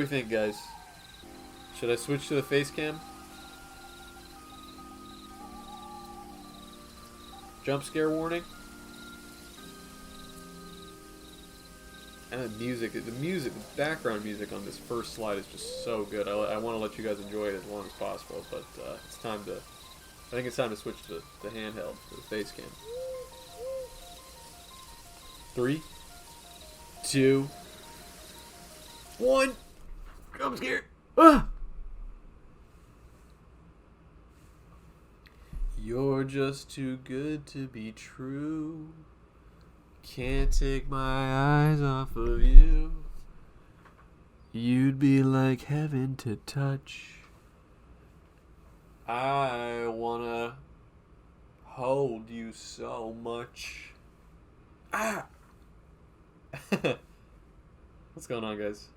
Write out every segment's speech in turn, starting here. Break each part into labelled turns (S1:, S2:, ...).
S1: think, guys? Should I switch to the face cam? Jump scare warning. And the background music on this first slide is just so good. I want to let you guys enjoy it as long as possible, but I think it's time to switch to the handheld, to the face cam. 3, 2, 1. Jump scare. Ah! You're just too good to be true. Can't take my eyes off of you. You'd be like heaven to touch. I wanna hold you so much. Ah! What's going on, guys?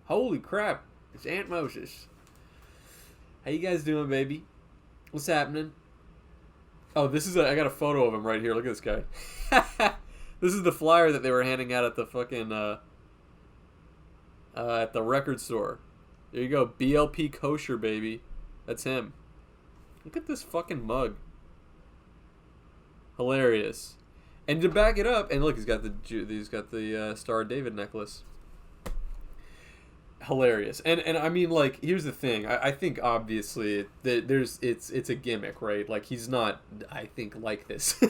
S1: Holy crap! It's Aunt Moses. How you guys doing, baby? What's happening? Oh, I got a photo of him right here. Look at this guy. This is the flyer that they were handing out at the fucking, at the record store. There you go. BLP kosher, baby. That's him. Look at this fucking mug. Hilarious. And to back it up, and look, he's got the Star of David necklace. Hilarious. And I mean, like, here's the thing. I think obviously that it's a gimmick, right? Like, he's not, I think, like this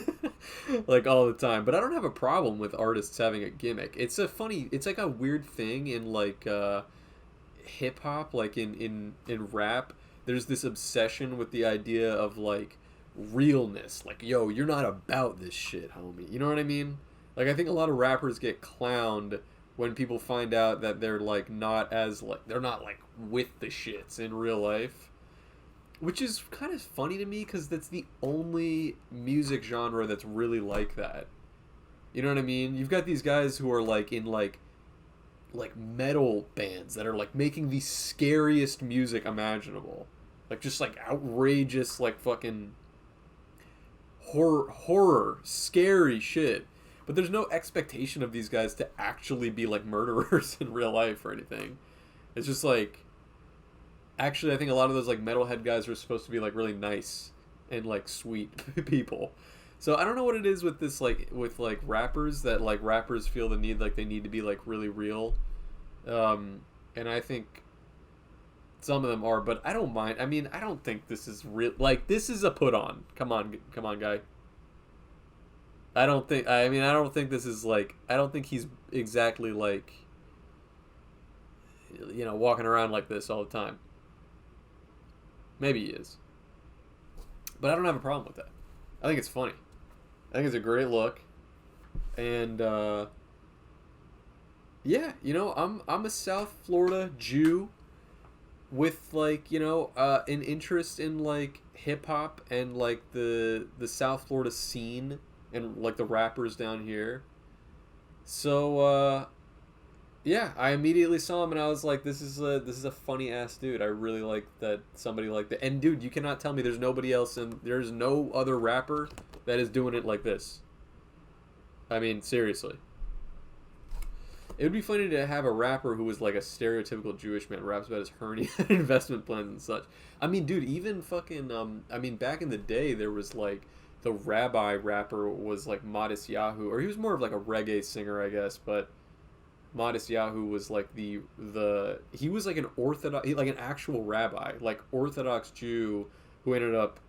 S1: like all the time. But I don't have a problem with artists having a gimmick. It's like a weird thing in like hip hop, like in rap. There's this obsession with the idea of like realness. Like, yo, you're not about this shit, homie. You know what I mean? Like, I think a lot of rappers get clowned when people find out that they're like they're not like with the shits in real life, which is kind of funny to me because that's the only music genre that's really like that. You know what I mean? You've got these guys who are like in like metal bands that are like making the scariest music imaginable, like just like outrageous, like fucking horror scary shit. But there's no expectation of these guys to actually be like murderers in real life or anything. It's just like, actually, I think a lot of those like metalhead guys are supposed to be like really nice and like sweet people. So I don't know what it is with this, like with like rappers, that like rappers feel the need, like they need to be like really real. And I think some of them are, but I don't mind. I mean, I don't think this is real. Like, this is a put on. Come on, guy. I don't think this is like, I don't think he's exactly like, you know, walking around like this all the time. Maybe he is. But I don't have a problem with that. I think it's funny. I think it's a great look. And, yeah, you know, I'm a South Florida Jew with like, you know, an interest in like hip hop and like the South Florida scene and like the rappers down here. So yeah, I immediately saw him and I was like, this is a funny ass dude. I really like that somebody like that. And dude, you cannot tell me there's nobody else, and there's no other rapper that is doing it like this. I mean, seriously. It would be funny to have a rapper who was like a stereotypical Jewish man, raps about his hernia investment plans and such. I mean, dude, even fucking I mean, back in the day there was like the rabbi rapper was like Modest Yahoo, or he was more of like a reggae singer, I guess, but Modest Yahoo was like he was like an orthodox, like an actual rabbi, like Orthodox Jew who ended up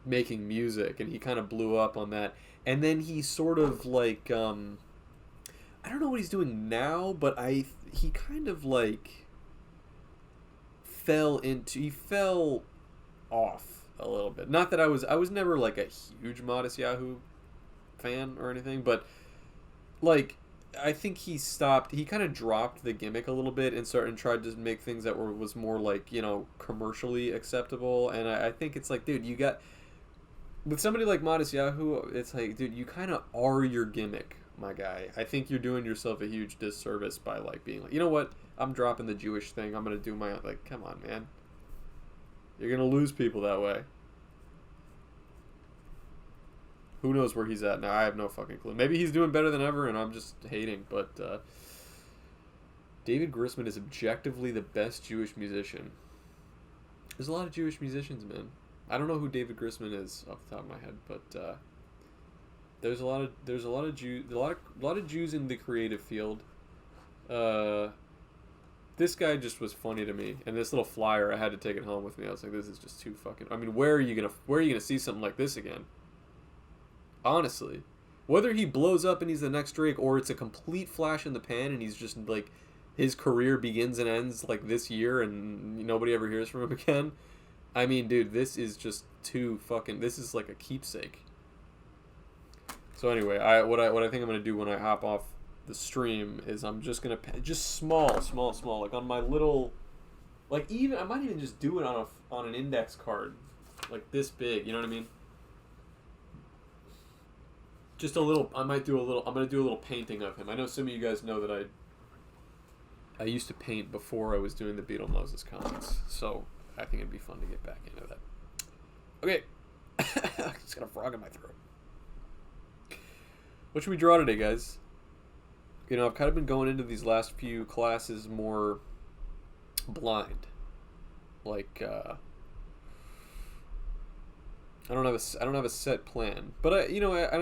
S1: making music, and he kind of blew up on that. And then he sort of like I don't know what he's doing now, but he kind of like fell off a little bit. Not that I was never like a huge Modest Yahoo fan or anything, but like I think he kind of dropped the gimmick a little bit and tried to make things that was more like, you know, commercially acceptable. And I think it's like, dude, you got, with somebody like Modest Yahoo, it's like, dude, you kind of are your gimmick, my guy. I think you're doing yourself a huge disservice by like being like, you know what, I'm dropping the Jewish thing, I'm gonna do my own. Like, come on, man. You're going to lose people that way. Who knows where he's at now? I have no fucking clue. Maybe he's doing better than ever and I'm just hating, but David Grisman is objectively the best Jewish musician. There's a lot of Jewish musicians, man. I don't know who David Grisman is off the top of my head, but there's a lot of Jews in the creative field. This guy just was funny to me, and this little flyer, I had to take it home with me. I was like, this is just too fucking. I mean, where are you gonna see something like this again? Honestly, whether he blows up and he's the next Drake, or it's a complete flash in the pan and he's just like, his career begins and ends like this year and nobody ever hears from him again. I mean, dude, this is just too fucking. This is like a keepsake. So anyway, what I think I'm gonna do when I hop off the stream is I'm just gonna just small, like on my little, like even I might even just do it on an index card, like this big. You know what I mean? Just a little. I'm gonna do a little painting of him. I know some of you guys know that I used to paint before I was doing the Beetle Moses comics, so I think it'd be fun to get back into that. Okay, I just got a frog in my throat. What should we draw today, guys? You know, I've kind of been going into these last few classes more blind. Like, I don't have a set plan, but I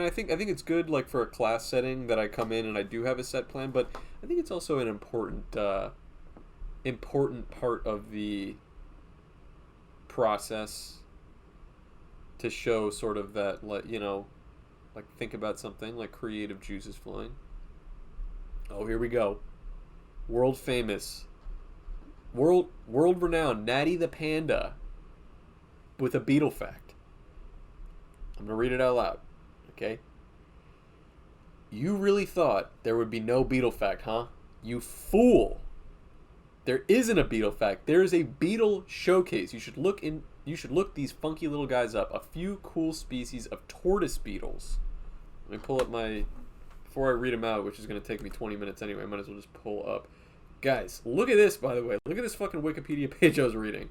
S1: think it's good, like, for a class setting that I come in and I do have a set plan. But I think it's also an important part of the process to show sort of that, like, like, think about something, like creative juices flowing. Oh, here we go. World famous, world renowned Natty the Panda with a Beetle fact. I'm gonna read it out loud, okay? You really thought there would be no Beetle fact, huh? You fool! There isn't a Beetle fact. There is a Beetle showcase. You should look these funky little guys up. A few cool species of tortoise beetles. Let me pull up before I read them out, which is going to take me 20 minutes anyway, I might as well just pull up. Guys, look at this, by the way. Look at this fucking Wikipedia page I was reading.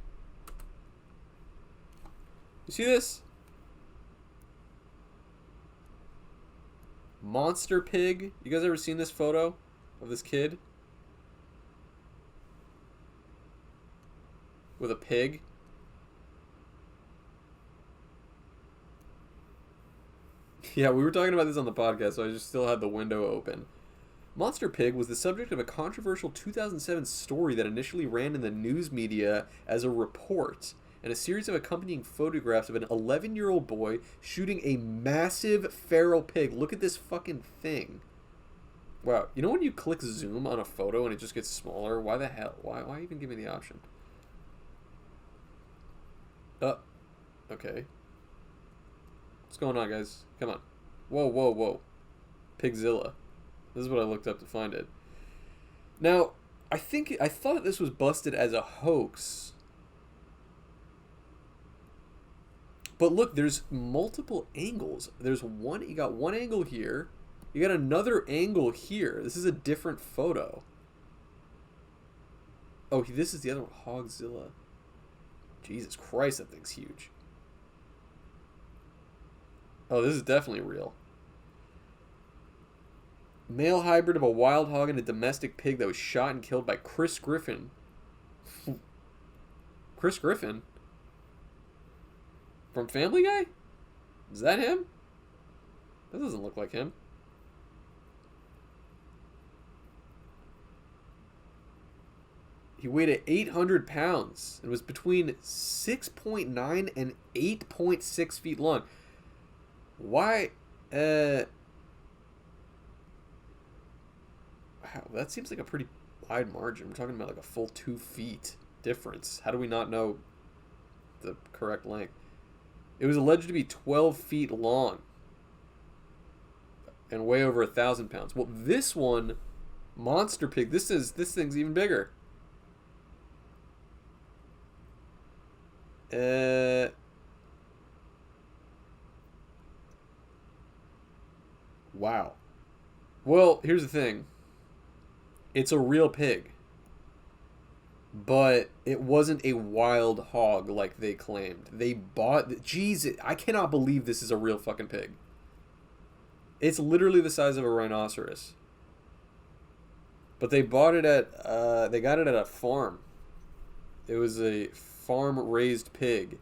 S1: You see this? Monster pig. You guys ever seen this photo of this kid with a pig? Yeah, we were talking about this on the podcast, so I just still had the window open. Monster Pig was the subject of a controversial 2007 story that initially ran in the news media as a report, and a series of accompanying photographs of an 11-year-old boy shooting a massive feral pig. Look at this fucking thing. Wow. You know when you click zoom on a photo and it just gets smaller? Why the hell? Why even give me the option? Okay. What's going on, guys? Come on. Whoa. Pigzilla. This is what I looked up to find it. Now, I thought this was busted as a hoax. But look, there's multiple angles. You got one angle here. You got another angle here. This is a different photo. Oh, this is the other one. Hogzilla. Jesus Christ, that thing's huge. Oh, this is definitely real. Male hybrid of a wild hog and a domestic pig that was shot and killed by Chris Griffin. Chris Griffin? From Family Guy? Is that him? That doesn't look like him. He weighed at 800 pounds and was between 6.9 and 8.6 feet long. Why? Wow, that seems like a pretty wide margin. We're talking about like a full 2 feet difference. How do we not know the correct length? It was alleged to be 12 feet long and weigh over 1,000 pounds. Well, this one, Monster Pig, this thing's even bigger. Wow. Well, here's the thing. It's a real pig. But it wasn't a wild hog like they claimed. They bought... Jeez, I cannot believe this is a real fucking pig. It's literally the size of a rhinoceros. But they bought it at they got it at a farm. It was a farm raised pig.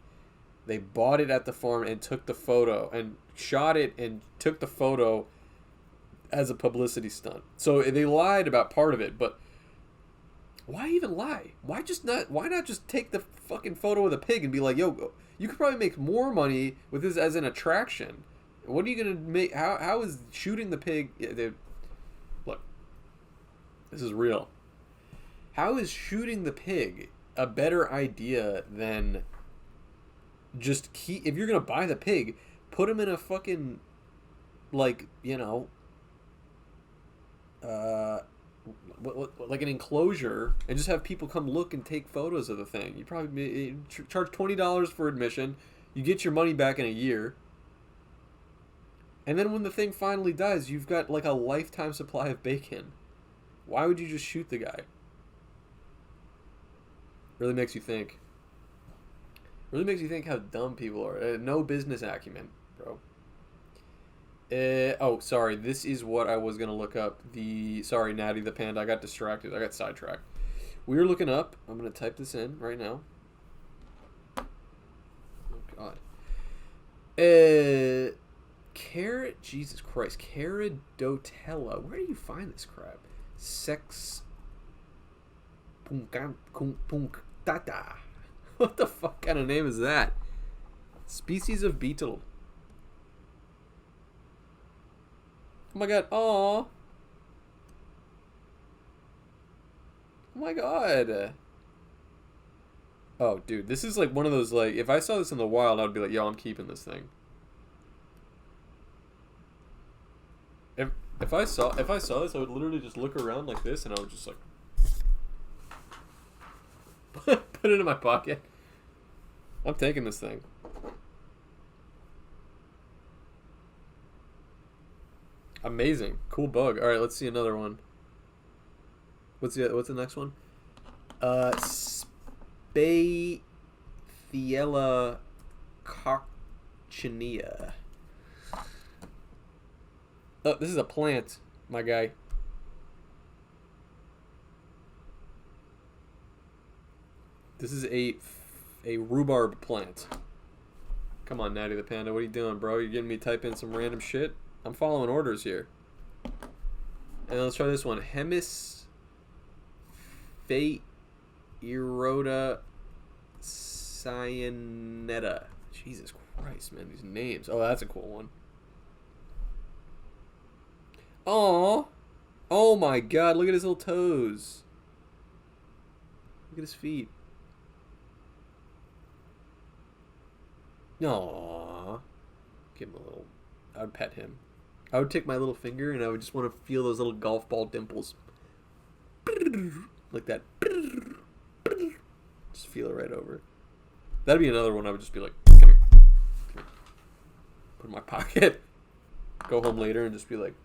S1: They bought it at the farm and took the photo and shot it and took the photo as a publicity stunt. So they lied about part of it, but why even lie? Why not just take the fucking photo of the pig and be like, yo, you could probably make more money with this as an attraction. What are you gonna make? How is shooting the pig? Look, this is real. How is shooting the pig a better idea than just if you're gonna buy the pig, put him in a fucking like like an enclosure and just have people come look and take photos of the thing. You probably charge $20 for admission. You get your money back in a year. And then when the thing finally dies, you've got like a lifetime supply of bacon. Why would you just shoot the guy? Really makes you think. Really makes you think how dumb people are. No business acumen, bro. Oh, sorry. This is what I was going to look up. Sorry, Natty the Panda. I got distracted. I got sidetracked. We were looking up. I'm going to type this in right now. Oh, God. Jesus Christ. Caridotella. Where do you find this crap? Sex. Punctata. What the fuck kind of name is that? Species of beetle. Oh my god. Aww. Oh my god. Oh, dude. This is like one of those, like, if I saw this in the wild, I would be like, yo, I'm keeping this thing. If I saw this, I would literally just look around like this, and I would just like put it in my pocket. I'm taking this thing. Amazing. Cool bug. Alright, let's see another one. What's the next one? Spathiella coccinea. Oh, this is a plant, my guy. This is a rhubarb plant. Come on, Natty the Panda. What are you doing, bro? You're getting me type in some random shit? I'm following orders here. And let's try this one. Hemis Eroda Cyanetta. Jesus Christ, man. These names. Oh, that's a cool one. Aww. Oh my god, look at his little toes. Look at his feet. Aww. Give him a little... I would pet him. I would take my little finger and I would just want to feel those little golf ball dimples. Like that. Just feel it right over. That'd be another one I would just be like, come here. Come here. Put it in my pocket. Go home later and just be like,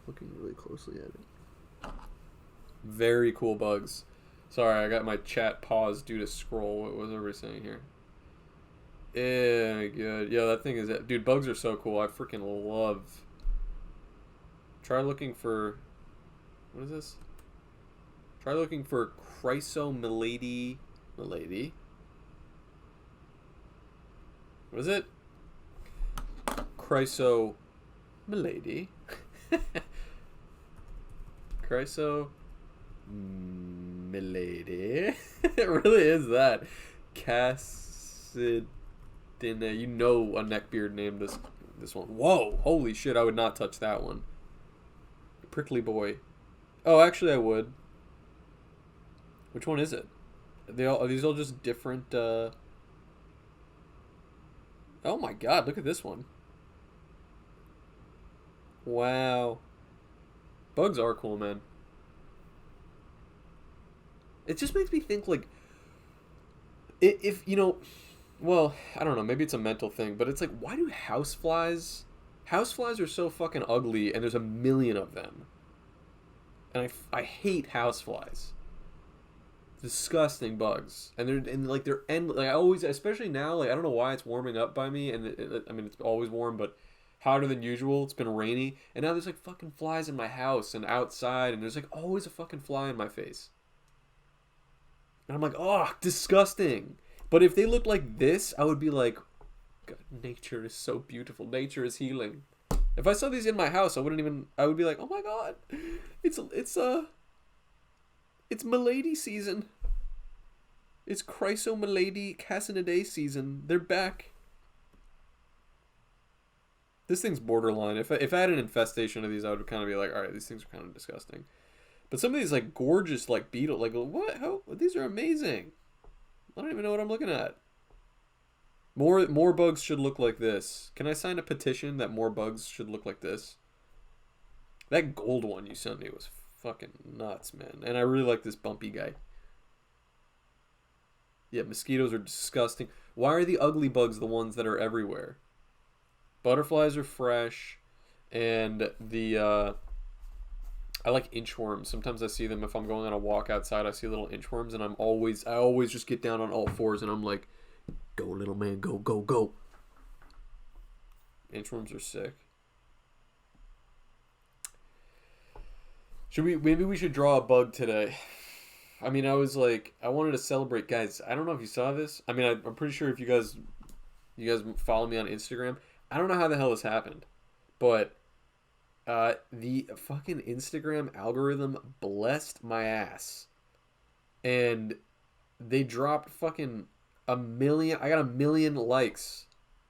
S1: looking really closely at it. Very cool bugs. Sorry, I got my chat paused due to scroll. What was everybody saying here? Yeah, good. Yeah, that thing is... Dude, bugs are so cool. I freaking love... Try looking for... What is this? Try looking for Chrysomilady... Milady? What is it? Chrysomilady? Chrysomilady? It really is that. Cassid... You know a neckbeard named this one. Whoa! Holy shit, I would not touch that one. Prickly boy. Oh, actually I would. Which one is it? Are these all just different, Oh my god, look at this one. Wow. Bugs are cool, man. It just makes me think, like... If you know... Well, I don't know. Maybe it's a mental thing, but it's like, why do houseflies... Houseflies are so fucking ugly, and there's a million of them. And I hate houseflies. Disgusting bugs. And they're I always, especially now, like, I don't know why it's warming up by me, and I mean, it's always warm, but hotter than usual. It's been rainy, and now there's like fucking flies in my house and outside, and there's like always a fucking fly in my face. And I'm like, oh, disgusting. But if they looked like this, I would be like, God, nature is so beautiful. Nature is healing. If I saw these in my house, I wouldn't even. I would be like, oh my God, it's Milady season. It's Chryso Milady Cassinidae season. They're back. This thing's borderline. If I had an infestation of these, I would kind of be like, all right, these things are kind of disgusting. But some of these like gorgeous like beetle, like what? How? These are amazing. I don't even know what I'm looking at. More bugs should look like this. Can I sign a petition that more bugs should look like this? That gold one you sent me was fucking nuts, man. And I really like this bumpy guy. Yeah, mosquitoes are disgusting. Why are the ugly bugs the ones that are everywhere? Butterflies are fresh, and the I like inchworms. Sometimes I see them if I'm going on a walk outside. I see little inchworms, and I always just get down on all fours, and I'm like, go little man, go, go, go. Inchworms are sick. Maybe we should draw a bug today. I mean, I was like, I wanted to celebrate, guys. I don't know if you saw this. I mean, I'm pretty sure if you guys follow me on Instagram. I don't know how the hell this happened, but the fucking Instagram algorithm blessed my ass, and they dropped fucking a million. I got a million likes.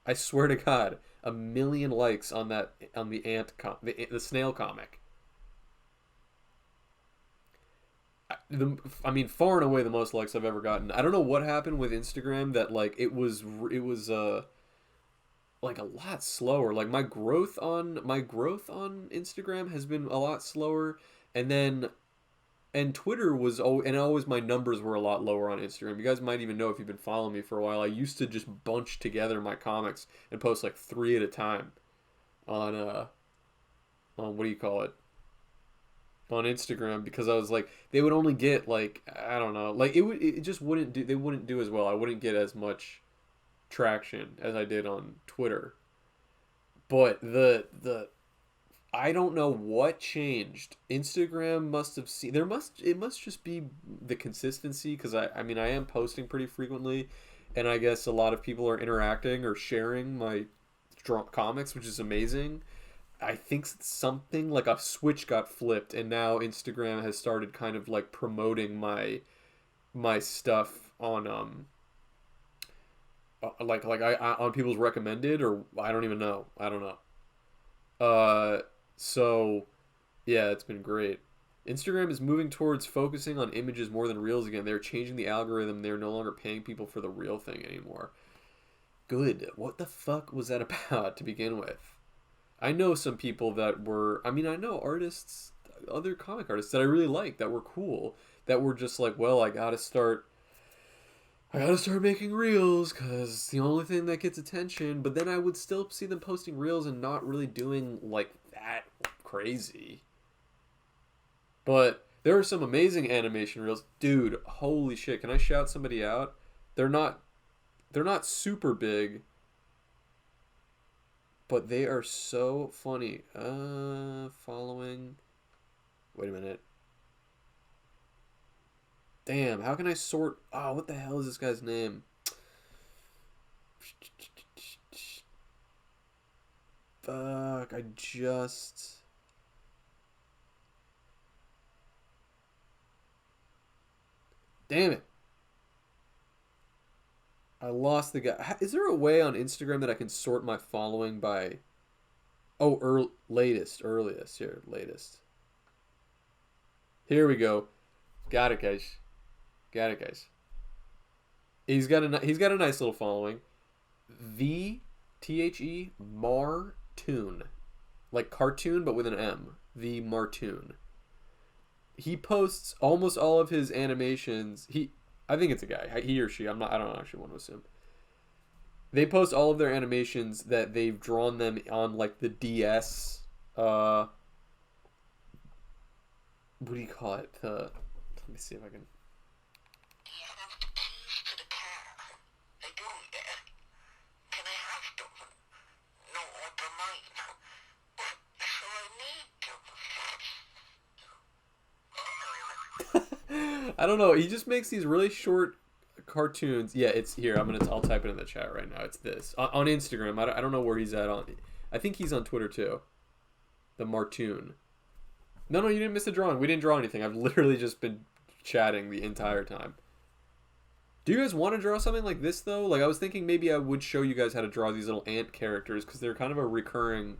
S1: I swear to God, a million likes on the the snail comic. I mean, far and away the most likes I've ever gotten. I don't know what happened with Instagram that like it was like a lot slower. Like my growth on Instagram has been a lot slower, and Twitter was always my numbers were a lot lower on Instagram. You guys might even know if you've been following me for a while. I used to just bunch together my comics and post like 3 at a time on what do you call it? On Instagram, because I was like, they would only get like, I don't know, like it just wouldn't do, they wouldn't do as well. I wouldn't get as much traction as I did on Twitter. But the I don't know what changed. Instagram must have seen, it must just be the consistency, because I mean I am posting pretty frequently, and I guess a lot of people are interacting or sharing my comics, which is amazing. I think something like a switch got flipped, and now Instagram has started kind of like promoting my stuff on like I on people's recommended, or I don't even know. I don't know. So yeah, it's been great. Instagram is moving towards focusing on images more than reels again. They're changing the algorithm. They're no longer paying people for the real thing anymore. Good. What the fuck was that about to begin with? I know some people that were, I mean, I know artists, other comic artists that I really like, that were cool, that were just like, well, I gotta start making reels, because it's the only thing that gets attention. But then I would still see them posting reels and not really doing like that crazy. But there are some amazing animation reels. Dude, holy shit, can I shout somebody out? They're not super big, but they are so funny. Following. Wait a minute. Damn, how can I sort? Oh, what the hell is this guy's name? Fuck, I just. Damn it. I lost the guy. Is there a way on Instagram that I can sort my following by... Oh, earliest. Here, latest. Here we go. Got it, guys. He's got a nice little following. The Martoon. Like cartoon, but with an M. The Martoon. He posts almost all of his animations. I think it's a guy. He or she. I don't actually want to assume. They post all of their animations that they've drawn them on like the DS. What do you call it? Let me see if I can. I don't know. He just makes these really short cartoons. Yeah, it's here. I'll type it in the chat right now. It's this on Instagram. I don't know where he's at on. I think he's on Twitter too. The Martoon. No, you didn't miss a drawing. We didn't draw anything. I've literally just been chatting the entire time. Do you guys want to draw something like this though? Like I was thinking maybe I would show you guys how to draw these little ant characters because they're kind of a recurring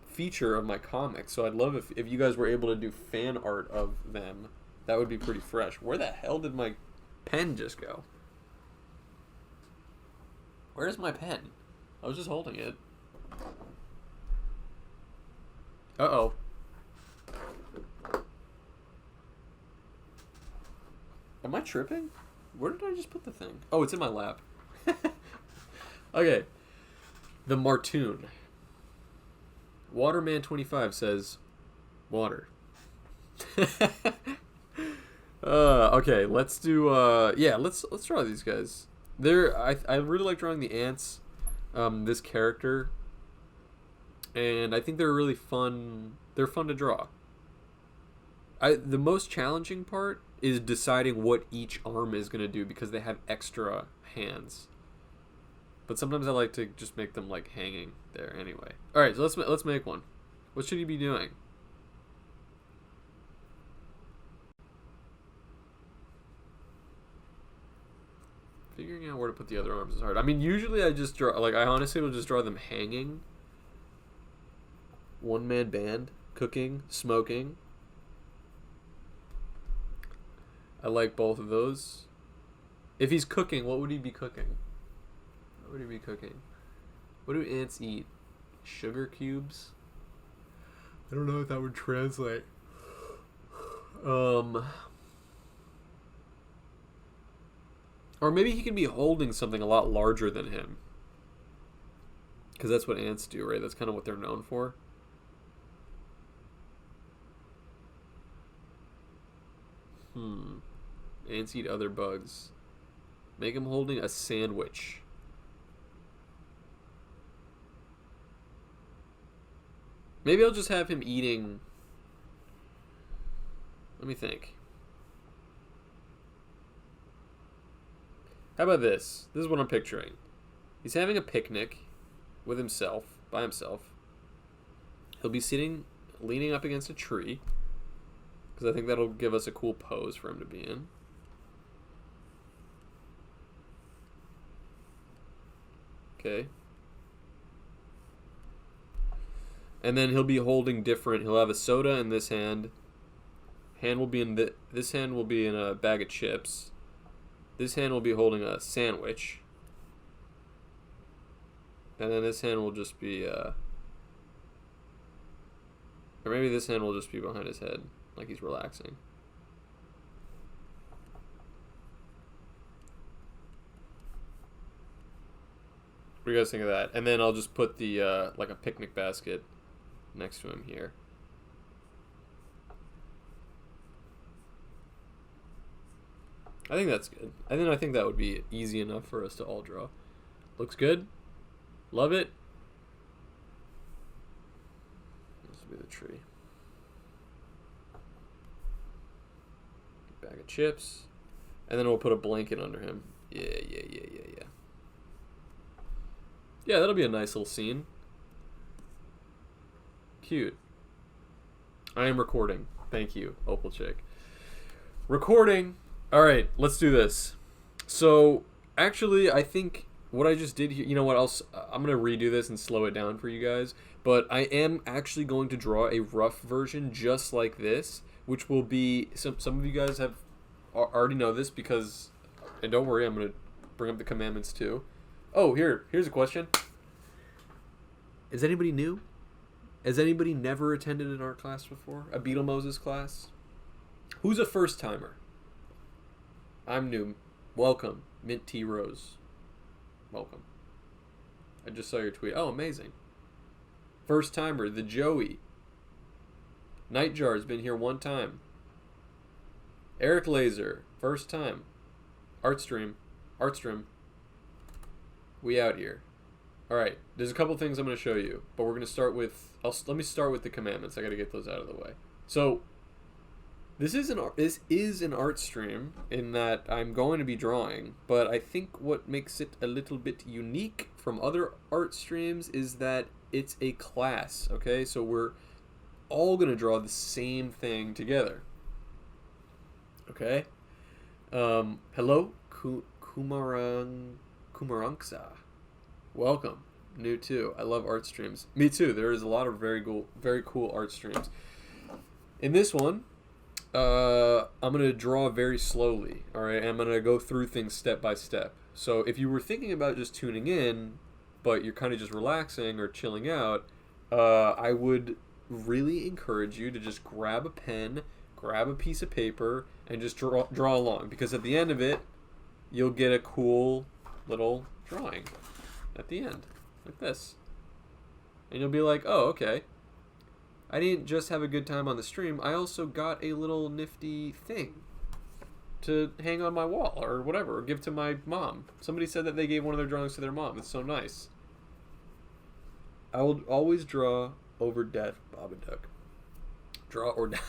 S1: feature of my comics. So I'd love if you guys were able to do fan art of them. That would be pretty fresh. Where the hell did my pen just go? Where's my pen? I was just holding it. Uh-oh. Am I tripping? Where did I just put the thing? Oh, it's in my lap. Okay. The Martoon. Waterman25 says, water. Okay, let's do, let's draw these guys. I really like drawing the ants, this character, and I think they're really fun. They're fun to draw. The most challenging part is deciding what each arm is going to do because they have extra hands. But sometimes I like to just make them like hanging there anyway. All right, so let's make one. What should he be doing? Figuring out where to put the other arms is hard. I mean, usually I just draw, like I honestly will just draw them hanging. One-man band, cooking, smoking. I like both of those. If he's cooking, what would he be cooking? What would he be cooking? What do ants eat? Sugar cubes? I don't know if that would translate. Or maybe he can be holding something a lot larger than him. Because that's what ants do, right? That's kind of what they're known for. Ants eat other bugs. Make him holding a sandwich. Maybe I'll just have him eating... Let me think. How about this? This is what I'm picturing. He's having a picnic with himself, by himself. He'll be sitting, leaning up against a tree. Because I think that'll give us a cool pose for him to be in. Okay. And then he'll be holding different. He'll have a soda in this hand. Hand will be in this hand will be in a bag of chips. This hand will be holding a sandwich. And then this hand will just be or maybe this hand will just be behind his head, like he's relaxing. What do you guys think of that? And then I'll just put the like a picnic basket next to him here. I think that's good. I think that would be easy enough for us to all draw. Looks good. Love it. This will be the tree. Bag of chips. And then we'll put a blanket under him. Yeah. Yeah, that'll be a nice little scene. Cute. I am recording. Thank you, Opal Chick. Recording. All right, let's do this. So, actually, I think what I just did here, you know what, I'm going to redo this and slow it down for you guys, but I am actually going to draw a rough version just like this, which will be, some of you guys have already know this because, and don't worry, I'm going to bring up the commandments too. Oh, here's a question. Is anybody new? Has anybody never attended an art class before? A Beetle Moses class? Who's a first timer? I'm new. Welcome. Mint Tea Rose. Welcome. I just saw your tweet. Oh, amazing. First timer, the Joey. Nightjar's been here one time. Eric Laser, first time. Artstream. We out here. Alright, there's a couple things I'm going to show you, but we're going to start with... let me start with the commandments. I got to get those out of the way. So, This is an art stream in that I'm going to be drawing, but I think what makes it a little bit unique from other art streams is that it's a class. Okay, so we're all gonna draw the same thing together. Okay. Hello, Kumarangsa. Welcome. New too. I love art streams. Me too. There is a lot of very cool art streams. In this one, I'm gonna draw very slowly. All right, and I'm gonna go through things step by step. So if you were thinking about just tuning in, but you're kind of just relaxing or chilling out, I would really encourage you to just grab a pen, grab a piece of paper, and just draw along. Because at the end of it, you'll get a cool little drawing at the end, like this, and you'll be like, "Oh, okay. I didn't just have a good time on the stream. I also got a little nifty thing to hang on my wall or whatever, or give to my mom." Somebody said that they gave one of their drawings to their mom. It's so nice. I will always draw over death, Babadook. Draw or die.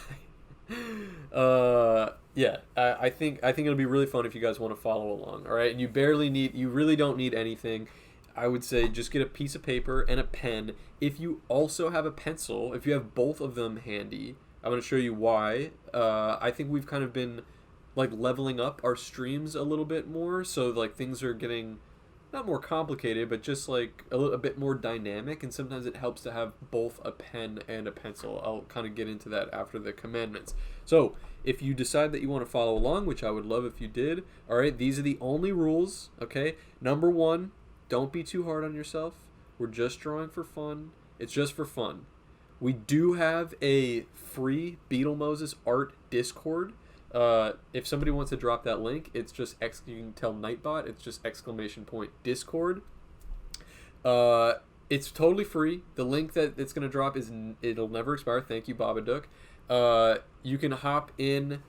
S1: Yeah, I think it'll be really fun if you guys want to follow along. All right, and you really don't need anything. I would say just get a piece of paper and a pen. If you also have a pencil, if you have both of them handy, I'm going to show you why. I think we've kind of been like leveling up our streams a little bit more, so like things are getting not more complicated, but just like a bit more dynamic, and sometimes it helps to have both a pen and a pencil. I'll kind of get into that after the commandments. So if you decide that you want to follow along, which I would love if you did, all right, these are the only rules, okay? Number one, don't be too hard on yourself. We're just drawing for fun. It's just for fun. We do have a free Beetle Moses art Discord. If somebody wants to drop that link, it's just you can tell Nightbot. It's just !Discord. It's totally free. The link that it's gonna drop it'll never expire. Thank you, Babadook. You can hop in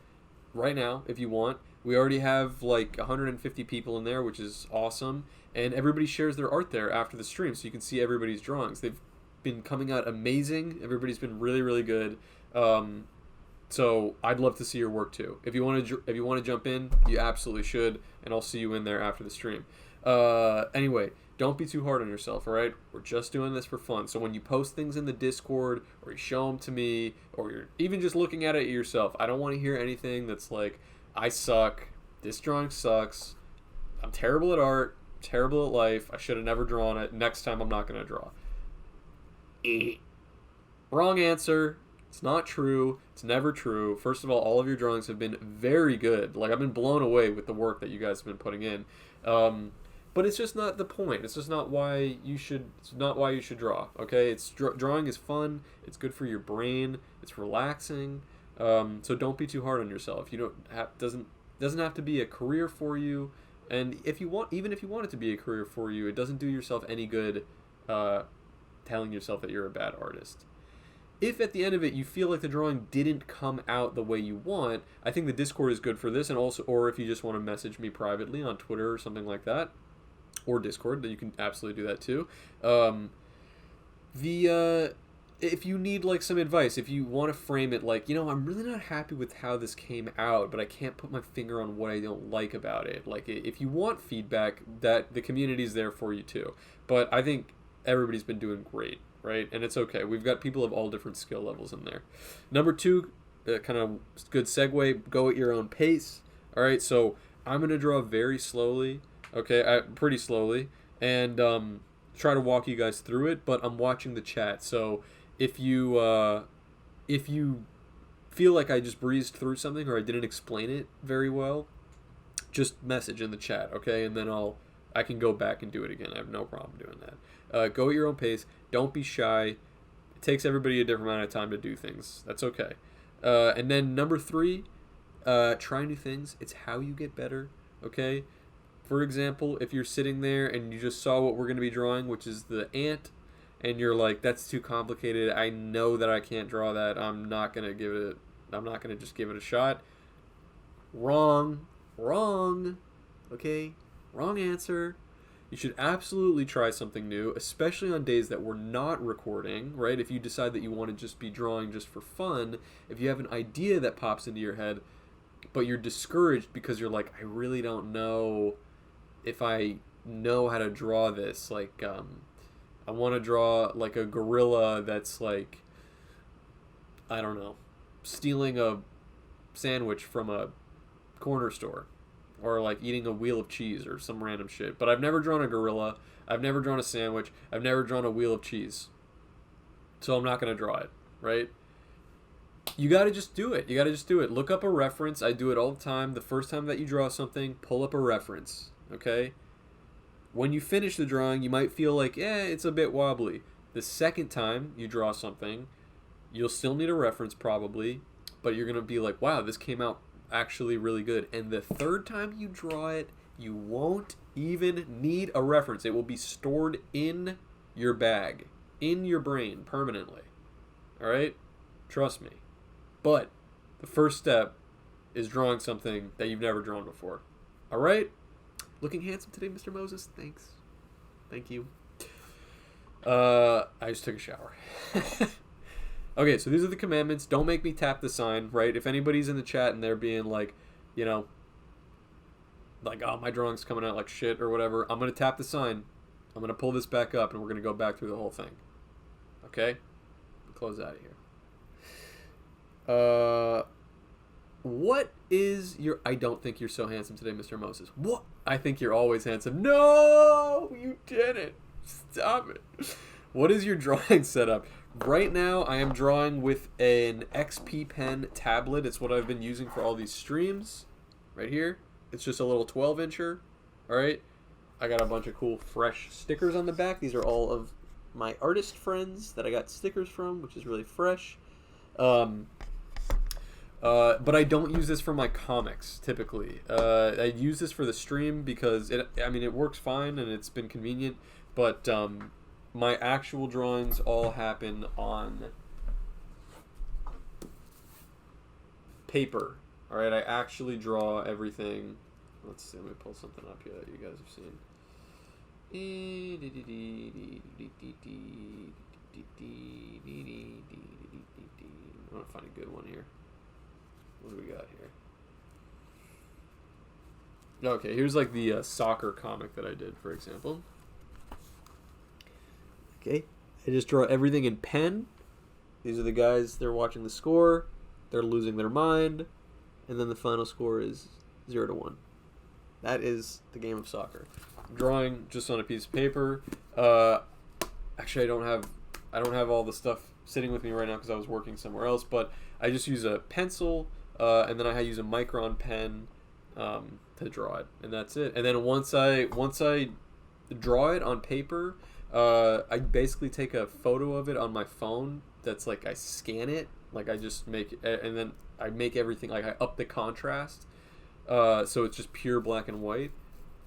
S1: right now if you want. We already have like 150 people in there, which is awesome. And everybody shares their art there after the stream, so you can see everybody's drawings. They've been coming out amazing. Everybody's been really, really good. So I'd love to see your work too. If you want to jump in, you absolutely should, and I'll see you in there after the stream. Anyway, don't be too hard on yourself. All right, we're just doing this for fun. So when you post things in the Discord, or you show them to me, or you're even just looking at it yourself, I don't want to hear anything that's like, "I suck. This drawing sucks. I'm terrible at art. Terrible at life. I should have never drawn it. Next time I'm not going to draw." Wrong answer. It's not true. It's never true. First of all of your drawings have been very good. Like, I've been blown away with the work that you guys have been putting in. But it's just not the point. It's just not why you should. It's not why you should draw. Okay, drawing is fun. It's good for your brain. It's relaxing. So don't be too hard on yourself. You doesn't have to be a career for you. And even if you want it to be a career for you, it doesn't do yourself any good telling yourself that you're a bad artist. If at the end of it you feel like the drawing didn't come out the way you want, I think the Discord is good for this, and also, or if you just want to message me privately on Twitter or something like that, or Discord, that you can absolutely do that too. If you need like some advice, if you want to frame it like, I'm really not happy with how this came out, but I can't put my finger on what I don't like about it. Like, if you want feedback, that the community is there for you too. But I think everybody's been doing great, right? And it's okay. We've got people of all different skill levels in there. Number two, kind of good segue, go at your own pace. All right, so I'm going to draw very slowly, okay, pretty slowly, and try to walk you guys through it, but I'm watching the chat, so if you feel like I just breezed through something or I didn't explain it very well, just message in the chat, okay? And then I can go back and do it again. I have no problem doing that. Go at your own pace. Don't be shy. It takes everybody a different amount of time to do things. That's okay. And then number three, try new things. It's how you get better, okay? For example, if you're sitting there and you just saw what we're going to be drawing, which is the ant, and you're like, "That's too complicated. I know that I can't draw that. I'm not going to just give it a shot." Wrong. Okay? Wrong answer. You should absolutely try something new, especially on days that we're not recording, right? If you decide that you want to just be drawing just for fun, if you have an idea that pops into your head, but you're discouraged because you're like, I really don't know if I know how to draw this. Like, I want to draw like a gorilla that's like, I don't know, stealing a sandwich from a corner store, or like eating a wheel of cheese or some random shit. But I've never drawn a gorilla. I've never drawn a sandwich. I've never drawn a wheel of cheese. So I'm not going to draw it, right? You got to just do it. You got to just do it. Look up a reference. I do it all the time. The first time that you draw something, pull up a reference, okay? When you finish the drawing, you might feel like, it's a bit wobbly. The second time you draw something, you'll still need a reference probably, but you're going to be like, wow, this came out actually really good. And the third time you draw it, you won't even need a reference. It will be stored in your bag, in your brain permanently. All right? Trust me. But the first step is drawing something that you've never drawn before. All right? Looking handsome today, Mr. Moses. Thanks. Thank you. I just took a shower. Okay, so these are the commandments. Don't make me tap the sign, right? If anybody's in the chat and they're being like, like, oh, my drawing's coming out like shit or whatever, I'm going to tap the sign. I'm going to pull this back up and we're going to go back through the whole thing. Okay? Close out of here. What is your... I don't think you're so handsome today, Mr. Moses. What? I think you're always handsome. No! You didn't. Stop it. What is your drawing setup? Right now, I am drawing with an XP Pen tablet. It's what I've been using for all these streams. Right here. It's just a little 12-incher. Alright? I got a bunch of cool, fresh stickers on the back. These are all of my artist friends that I got stickers from, which is really fresh. But I don't use this for my comics, typically. I use this for the stream because, it works fine and it's been convenient. But my actual drawings all happen on paper. All right, I actually draw everything. Let's see, let me pull something up here that you guys have seen. I want to find a good one here. What do we got here? Okay, here's like the soccer comic that I did, for example. Okay, I just draw everything in pen. These are the guys, they're watching the score, they're losing their mind, and then the final score is 0-1. That is the game of soccer. I'm drawing just on a piece of paper. Actually, I don't have all the stuff sitting with me right now because I was working somewhere else, but I just use a pencil, and then I use a Micron pen to draw it, and that's it. And then once I draw it on paper, I basically take a photo of it on my phone. That's like I scan it, like I just make it, and then I make everything, like I up the contrast, so it's just pure black and white.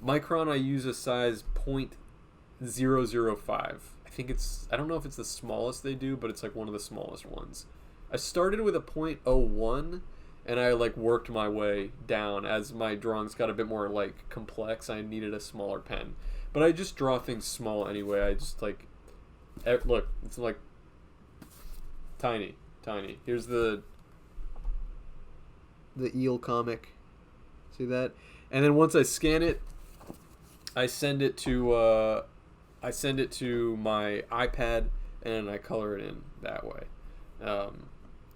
S1: Micron, I use a size .005. I don't know if it's the smallest they do, but it's like one of the smallest ones. I started with a .01, and I like worked my way down as my drawings got a bit more like complex. I needed a smaller pen, but I just draw things small anyway. I just like, look, it's like tiny. Here's the eel comic. See that? And then once I scan it, I send it to my iPad and I color it in that way.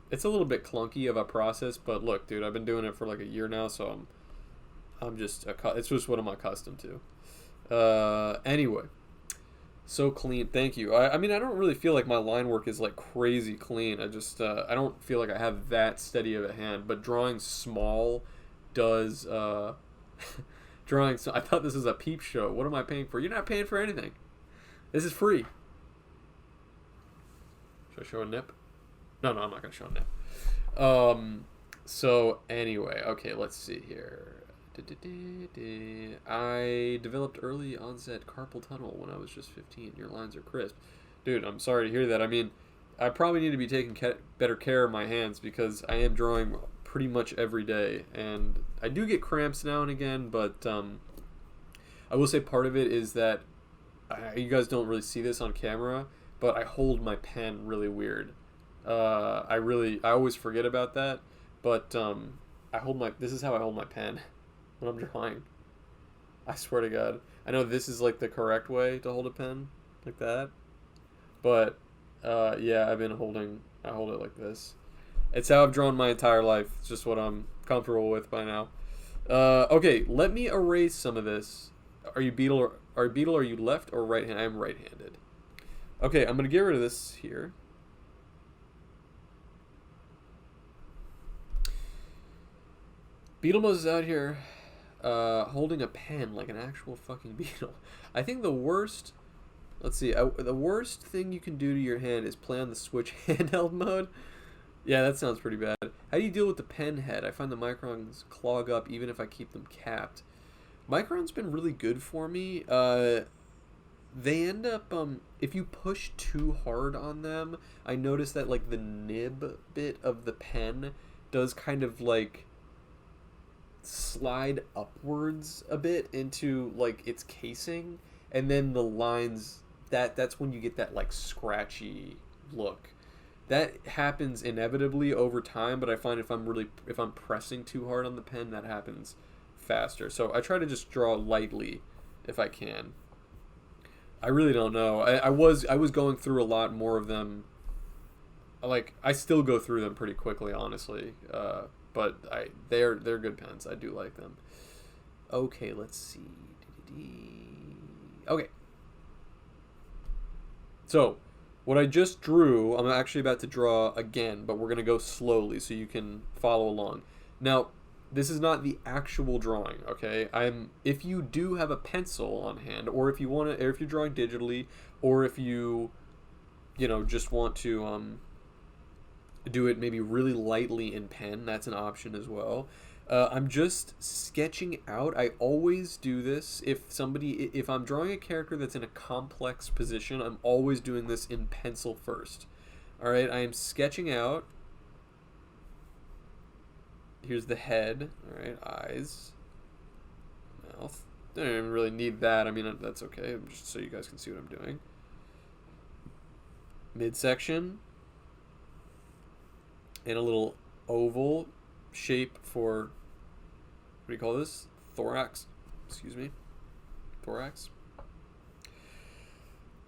S1: It's a little bit clunky of a process, but look, dude, I've been doing it for like a year now, so it's just what I'm accustomed to. Anyway, so clean. Thank you. I mean, I don't really feel like my line work is like crazy clean. I just I don't feel like I have that steady of a hand, but drawing small does. I thought this was a peep show. What am I paying for? You're not paying for anything. This is free. Should I show a nip? No, I'm not going to show a nip. So, anyway. Okay, let's see here. I developed early onset carpal tunnel when I was just 15. Your lines are crisp. Dude, I'm sorry to hear that. I mean, I probably need to be taking better care of my hands because I am drawing pretty much every day. And I do get cramps now and again, but I will say part of it is that you guys don't really see this on camera, but I hold my pen really weird. I always forget about that, but this is how I hold my pen when I'm drawing. I swear to God. I know this is like the correct way to hold a pen, like that, but yeah, I hold it like this. It's how I've drawn my entire life. It's just what I'm comfortable with by now. Okay, let me erase some of this. Are you Beetle? Are you left or right hand? I'm right-handed. Okay, I'm gonna get rid of this here. Beetle is out here holding a pen like an actual fucking beetle. I think the worst... Let's see. The worst thing you can do to your hand is play on the Switch handheld mode. Yeah, that sounds pretty bad. How do you deal with the pen head? I find the microns clog up even if I keep them capped. Micron's been really good for me. They end up, if you push too hard on them, I notice that, like, the nib bit of the pen does kind of, like, slide upwards a bit into, like, its casing, and then the lines, that's when you get that, like, scratchy look. That happens inevitably over time, but I find if I'm pressing too hard on the pen, that happens faster. So I try to just draw lightly if I can. I really don't know. I was going through a lot more of them. Like, I still go through them pretty quickly, honestly. But they're good pens. I do like them. Okay, let's see. Okay. So, what I just drew, I'm actually about to draw again, but we're going to go slowly so you can follow along. Now, this is not the actual drawing, okay? If you do have a pencil on hand, or if you want to, or if you're drawing digitally, or if you just want to do it maybe really lightly in pen, that's an option as well. I'm just sketching out. I always do this if I'm drawing a character that's in a complex position, I'm always doing this in pencil first. All right, I am sketching out. Here's the head. All right, eyes, mouth. Don't even really need that. I mean, that's okay, just so you guys can see what I'm doing. Midsection. And a little oval shape for, what do you call this? Thorax. Excuse me. Thorax.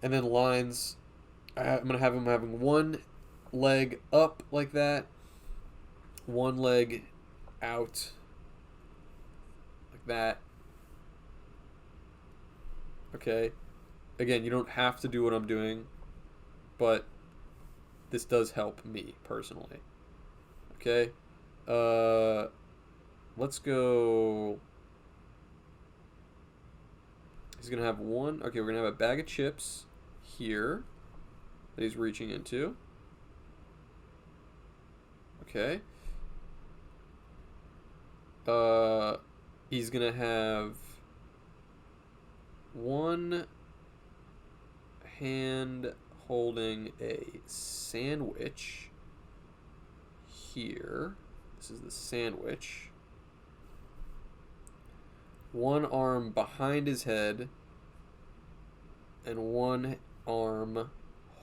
S1: And then lines. I'm going to have him having one leg up like that. One leg out like that. Okay. Again, you don't have to do what I'm doing, but this does help me personally. Okay. Let's go. He's gonna have one. Okay, we're gonna have a bag of chips here that he's reaching into. Okay. He's gonna have one hand holding a sandwich here. This is the sandwich. One arm behind his head and one arm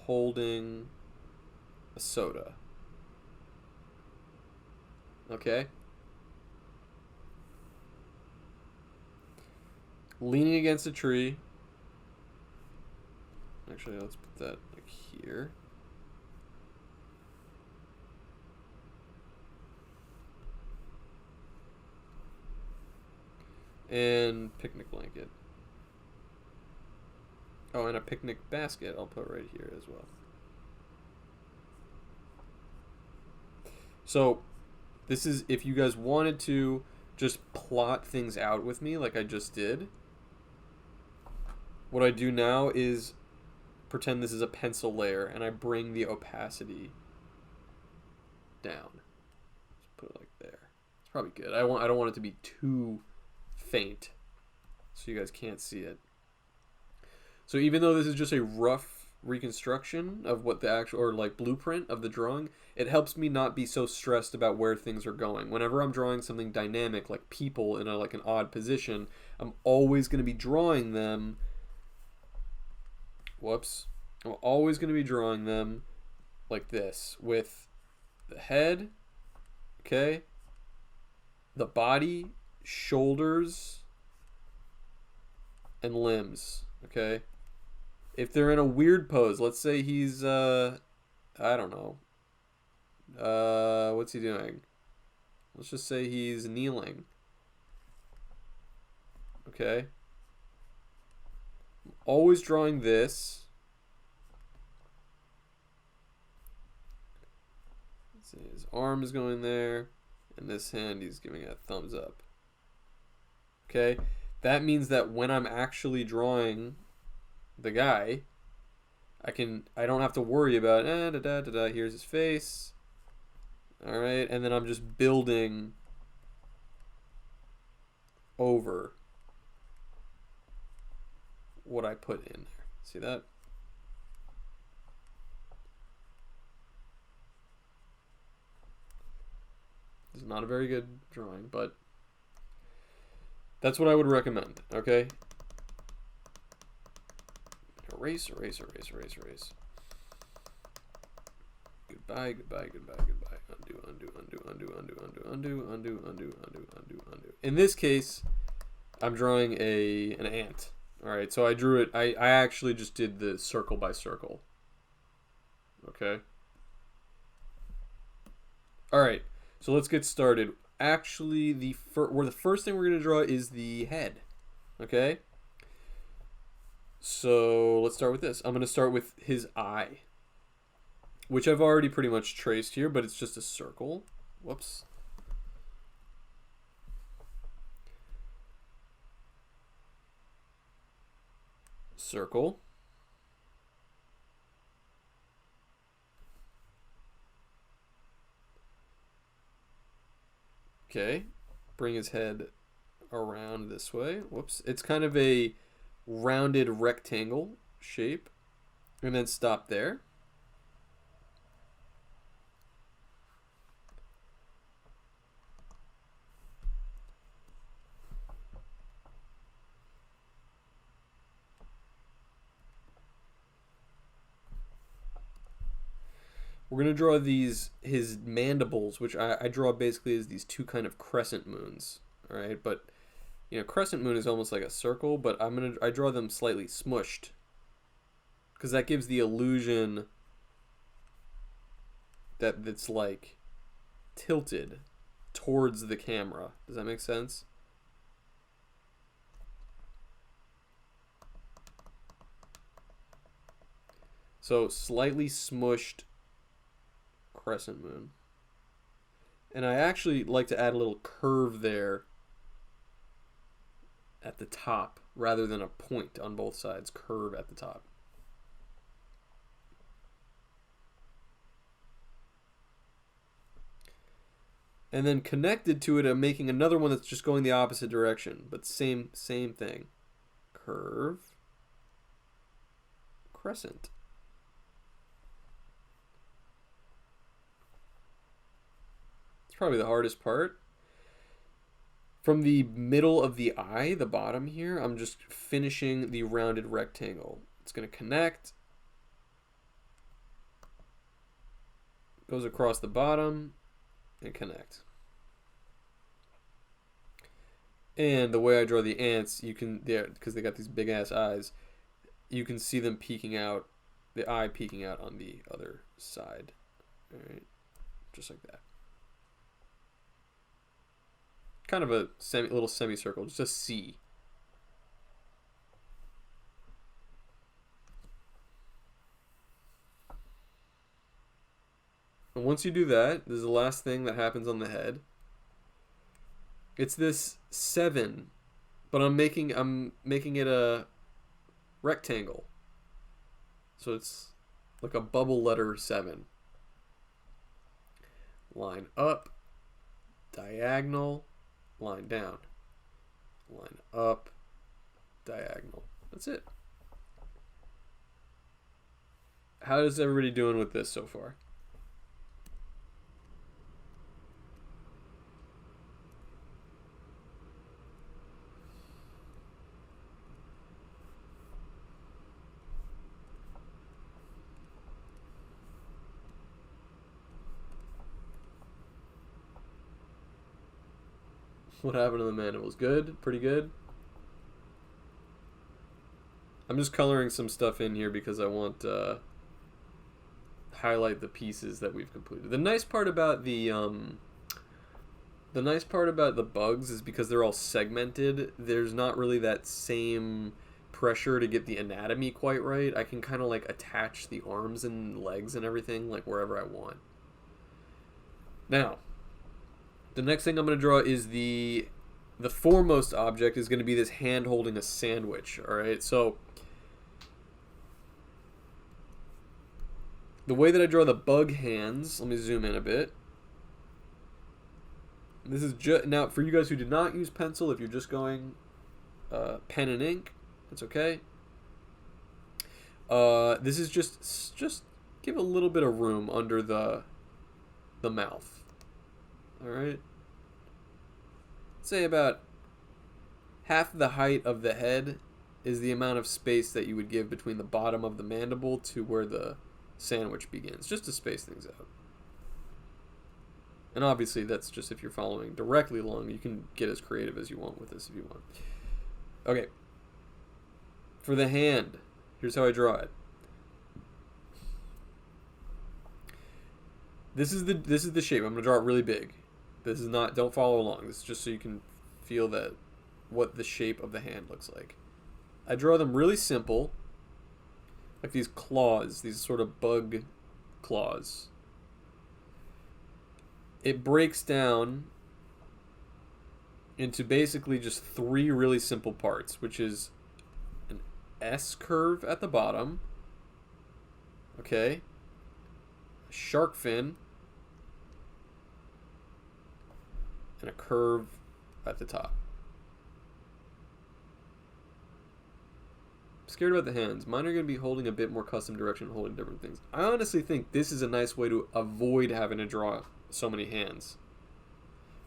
S1: holding a soda. Okay? Leaning against a tree. Actually, let's put that like here. And picnic blanket. Oh, and a picnic basket I'll put right here as well. So, this is if you guys wanted to just plot things out with me like I just did. What I do now is pretend this is a pencil layer and I bring the opacity down. Just put it like there. It's probably good. I don't want it to be too faint so you guys can't see it. So even though this is just a rough reconstruction of what the actual, or like blueprint of the drawing, it helps me not be so stressed about where things are going. Whenever I'm drawing something dynamic, like people in a like an odd position, I'm always going to be drawing them. Whoops. I'm always going to be drawing them like this, with the head, okay, the body, shoulders, and limbs, okay? If they're in a weird pose, let's say he's, I don't know, what's he doing? Let's just say he's kneeling, okay? Always drawing this. Let's see, his arm is going there, and this hand he's giving a thumbs up. Okay, that means that when I'm actually drawing the guy, I don't have to worry about here's his face. All right, and then I'm just building over what I put in there. See that? This is not a very good drawing, but that's what I would recommend, okay? Erase, erase, erase, erase, erase. Goodbye, goodbye, goodbye, goodbye. Undo, undo, undo, undo, undo, undo, undo, undo, undo, undo, undo, undo. In this case, I'm drawing an ant. Alright, so I drew it. I actually just did the circle by circle. Okay? Alright, so let's get started. Actually, the first thing we're going to draw is the head. Okay? So let's start with this. I'm going to start with his eye, which I've already pretty much traced here, but it's just a circle. Whoops. Circle. Okay. Bring his head around this way. Whoops. It's kind of a rounded rectangle shape. And then stop there. We're going to draw his mandibles, which I draw basically as these two kind of crescent moons. All right, but you know, crescent moon is almost like a circle, but I draw them slightly smushed because that gives the illusion that it's like tilted towards the camera. Does that make sense? So slightly smushed crescent moon. And I actually like to add a little curve there at the top rather than a point on both sides. Curve at the top. And then connected to it, I'm making another one that's just going the opposite direction, but same thing. Curve, crescent. It's probably the hardest part. From the middle of the eye, the bottom here, I'm just finishing the rounded rectangle. It's going to connect. Goes across the bottom and connect. And the way I draw the ants, you can, because they got these big ass eyes, you can see them peeking out, the eye peeking out on the other side. All right, just like that. Kind of a little semicircle, just a C. And once you do that, this is the last thing that happens on the head. It's this 7, but I'm making it a rectangle. So it's like a bubble letter 7. Line up, diagonal, line down, line up, diagonal. That's it. How is everybody doing with this so far? What happened to the mandibles? Good? Pretty good? I'm just coloring some stuff in here because I want to highlight the pieces that we've completed. The nice part about the bugs is because they're all segmented, there's not really that same pressure to get the anatomy quite right. I can kind of like attach the arms and legs and everything like wherever I want. Now, the next thing I'm going to draw is the foremost object is going to be this hand holding a sandwich, all right? So the way that I draw the bug hands, let me zoom in a bit. This is just now for you guys who did not use pencil. If you're just going pen and ink, that's okay. This is just give a little bit of room under the mouth. All right. Say about half the height of the head is the amount of space that you would give between the bottom of the mandible to where the sandwich begins, just to space things out. And obviously that's just if you're following directly along. You can get as creative as you want with this if you want. Okay. For the hand, here's how I draw it. This is the shape. I'm gonna draw it really big. This is not, don't follow along. This is just so you can feel that what the shape of the hand looks like. I draw them really simple, like these claws, these sort of bug claws. It breaks down into basically just three really simple parts, which is an S curve at the bottom, okay, a shark fin, and a curve at the top. I'm scared about the hands. Mine are going to be holding a bit more custom direction, holding different things. I honestly think this is a nice way to avoid having to draw so many hands.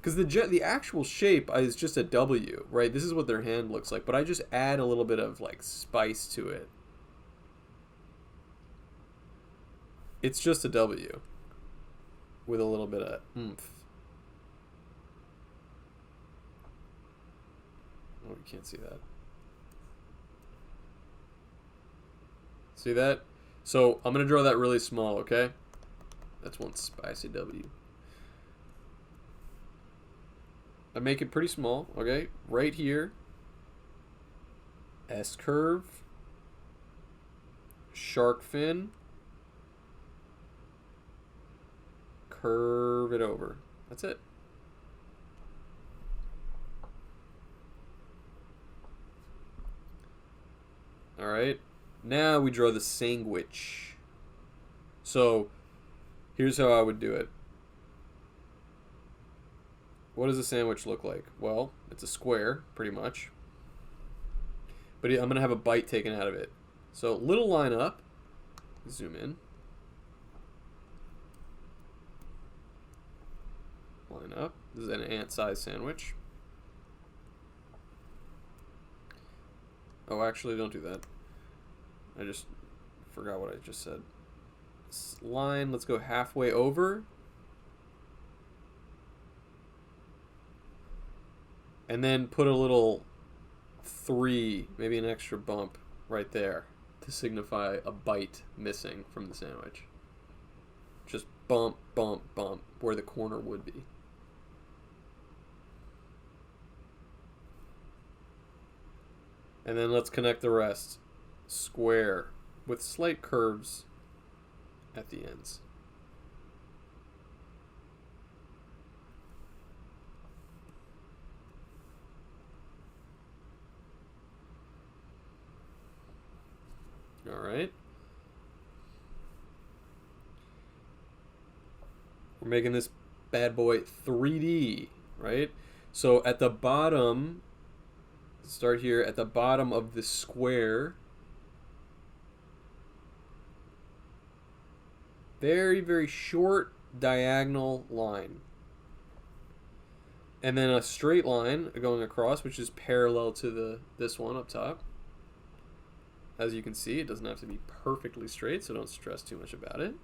S1: Because the actual shape is just a W, right? This is what their hand looks like, but I just add a little bit of like spice to it. It's just a W with a little bit of oomph. Oh, you can't see that. See that? So I'm going to draw that really small, okay? That's one spicy W. I make it pretty small, okay? Right here. S curve. Shark fin. Curve it over. That's it. All right. Now we draw the sandwich. So here's how I would do it. What does a sandwich look like? Well, it's a square, pretty much. But I'm going to have a bite taken out of it. So little line up. Zoom in. Line up. This is an ant-sized sandwich. Oh, actually, don't do that. I just forgot what I just said. This line, let's go halfway over. And then put a little 3, maybe an extra bump right there to signify a bite missing from the sandwich. Just bump, bump, bump where the corner would be. And then let's connect the rest. Square with slight curves at the ends. All right. We're making this bad boy 3D, right? So at the bottom, start here at the bottom of the square. Very, very short diagonal line. And then a straight line going across, which is parallel to this one up top. As you can see, it doesn't have to be perfectly straight, so don't stress too much about it.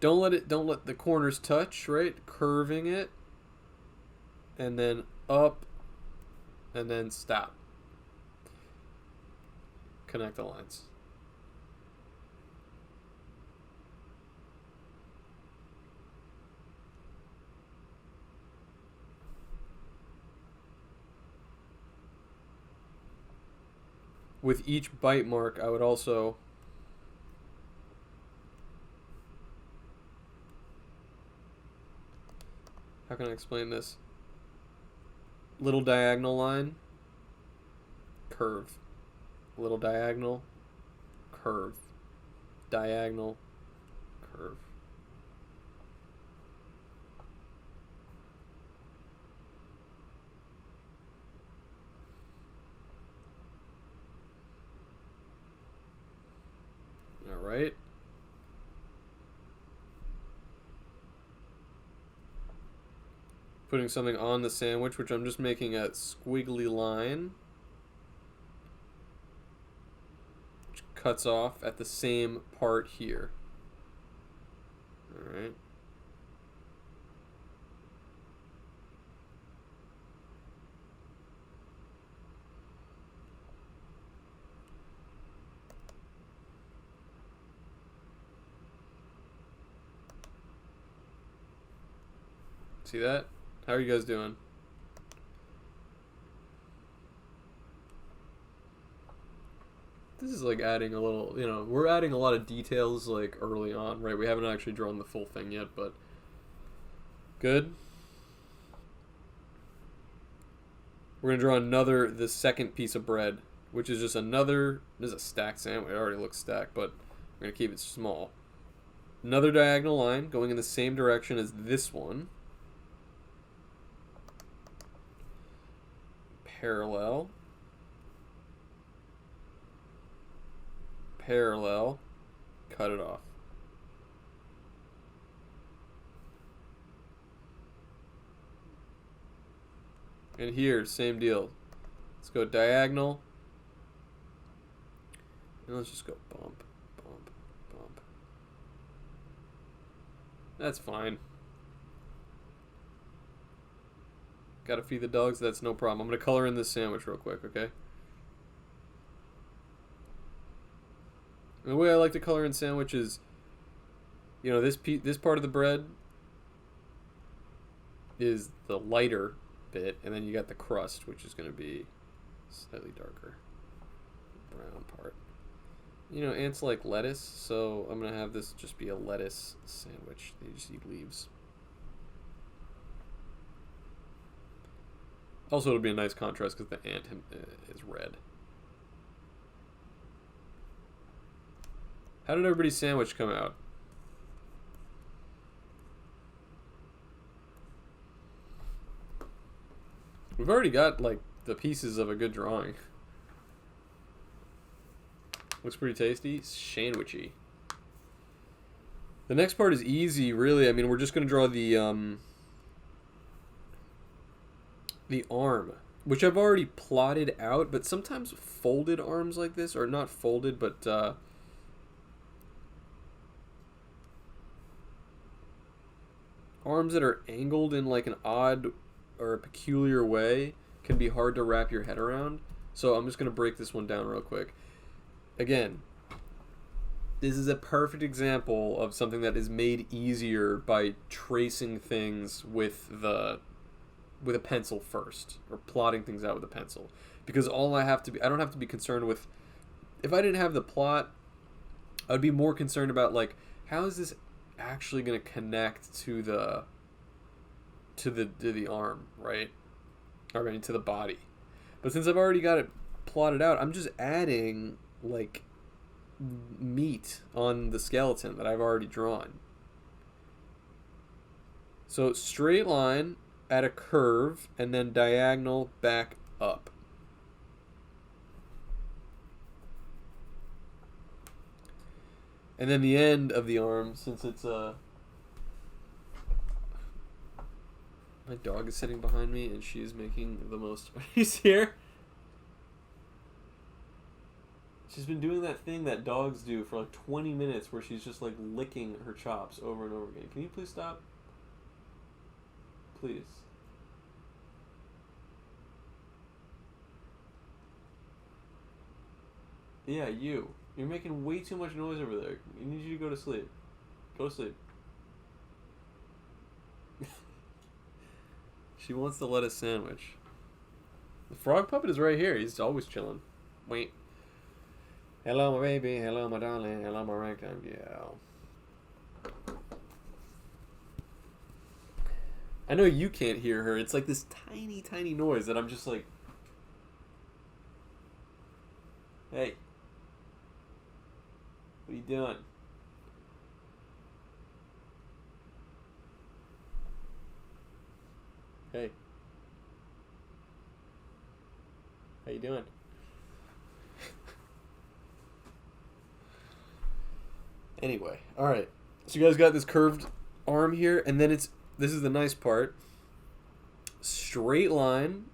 S1: Don't let the corners touch, right? Curving it. And then up. And then stop. Connect the lines. With each bite mark, I would also how can I explain this? Little diagonal line, curve. Little diagonal, curve. Diagonal, curve. All right. Putting something on the sandwich, which I'm just making a squiggly line, which cuts off at the same part here. All right. See that? How are you guys doing? This is like adding a little, we're adding a lot of details like early on, right? We haven't actually drawn the full thing yet, but good. We're going to draw the second piece of bread, which is just this is a stacked sandwich. It already looks stacked, but we're going to keep it small. Another diagonal line going in the same direction as this one. Parallel. Parallel. Cut it off. And here, same deal. Let's go diagonal. And let's just go bump, bump, bump. That's fine. Gotta feed the dogs, that's no problem. I'm gonna color in this sandwich real quick, okay? And the way I like to color in sandwiches, this part of the bread is the lighter bit, and then you got the crust, which is gonna be slightly darker. Brown part. Ants like lettuce, so I'm gonna have this just be a lettuce sandwich. They just eat leaves. Also, it'll be a nice contrast because the ant is red. How did everybody's sandwich come out? We've already got, like, the pieces of a good drawing. Looks pretty tasty. Sandwichy. The next part is easy, really. I mean, we're just going to draw the arm, which I've already plotted out, but sometimes folded arms like this, or not folded, but arms that are angled in like an odd or a peculiar way can be hard to wrap your head around. So I'm just going to break this one down real quick. Again, this is a perfect example of something that is made easier by tracing things with a pencil first, or plotting things out with a pencil. Because I don't have to be concerned with, if I didn't have the plot, I'd be more concerned about, like, how is this actually going to connect to the arm, right? I mean, to the body. But since I've already got it plotted out, I'm just adding, like, meat on the skeleton that I've already drawn. So straight line at a curve, and then diagonal back up. And then the end of the arm, since it's my dog is sitting behind me and she is making the most. He's here. She's been doing that thing that dogs do for like 20 minutes where she's just like licking her chops over and over again. Can you please stop? Please. Yeah, you. You're making way too much noise over there. I need you to go to sleep. Go to sleep. She wants the lettuce sandwich. The frog puppet is right here. He's always chilling. Wait. Hello, my baby. Hello, my darling. Hello, my ragtime. Yeah. I know you can't hear her. It's like this tiny, tiny noise that I'm just like... Hey. What are you doing? Hey. How you doing? Anyway, alright. So you guys got this curved arm here, and then this is the nice part. Straight line.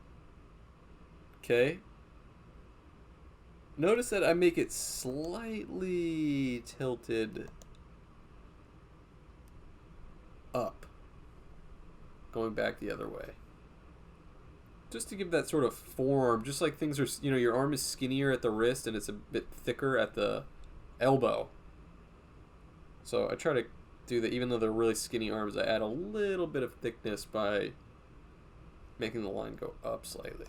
S1: Okay. Notice that I make it slightly tilted up. Going back the other way. Just to give that sort of form, just like things are, your arm is skinnier at the wrist and it's a bit thicker at the elbow. So I try to do that, even though they're really skinny arms, I add a little bit of thickness by making the line go up slightly.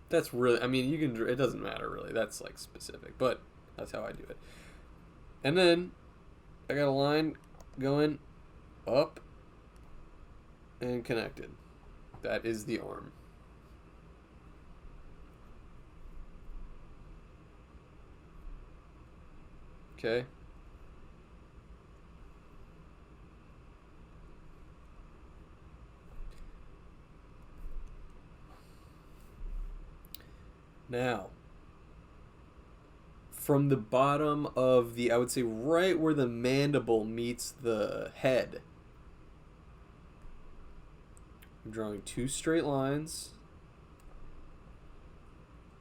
S1: That's really, it doesn't matter really, that's like specific, but that's how I do it. And then I got a line going up and connected. That is the arm. Okay. Now, from the bottom of I would say right where the mandible meets the head, I'm drawing two straight lines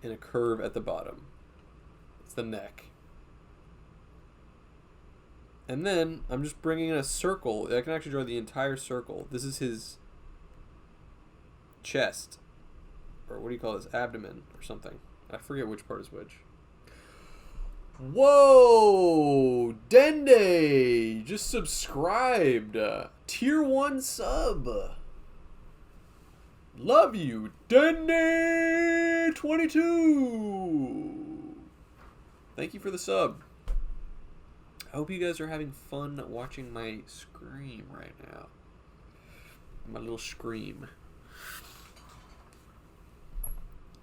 S1: and a curve at the bottom. It's the neck. And then I'm just bringing in a circle. I can actually draw the entire circle. This is his chest. Or what do you call this? Abdomen or something. I forget which part is which. Whoa! Dende! Just subscribed. Tier 1 sub. Love you, Dende22! Thank you for the sub. I hope you guys are having fun watching my scream right now. My little scream.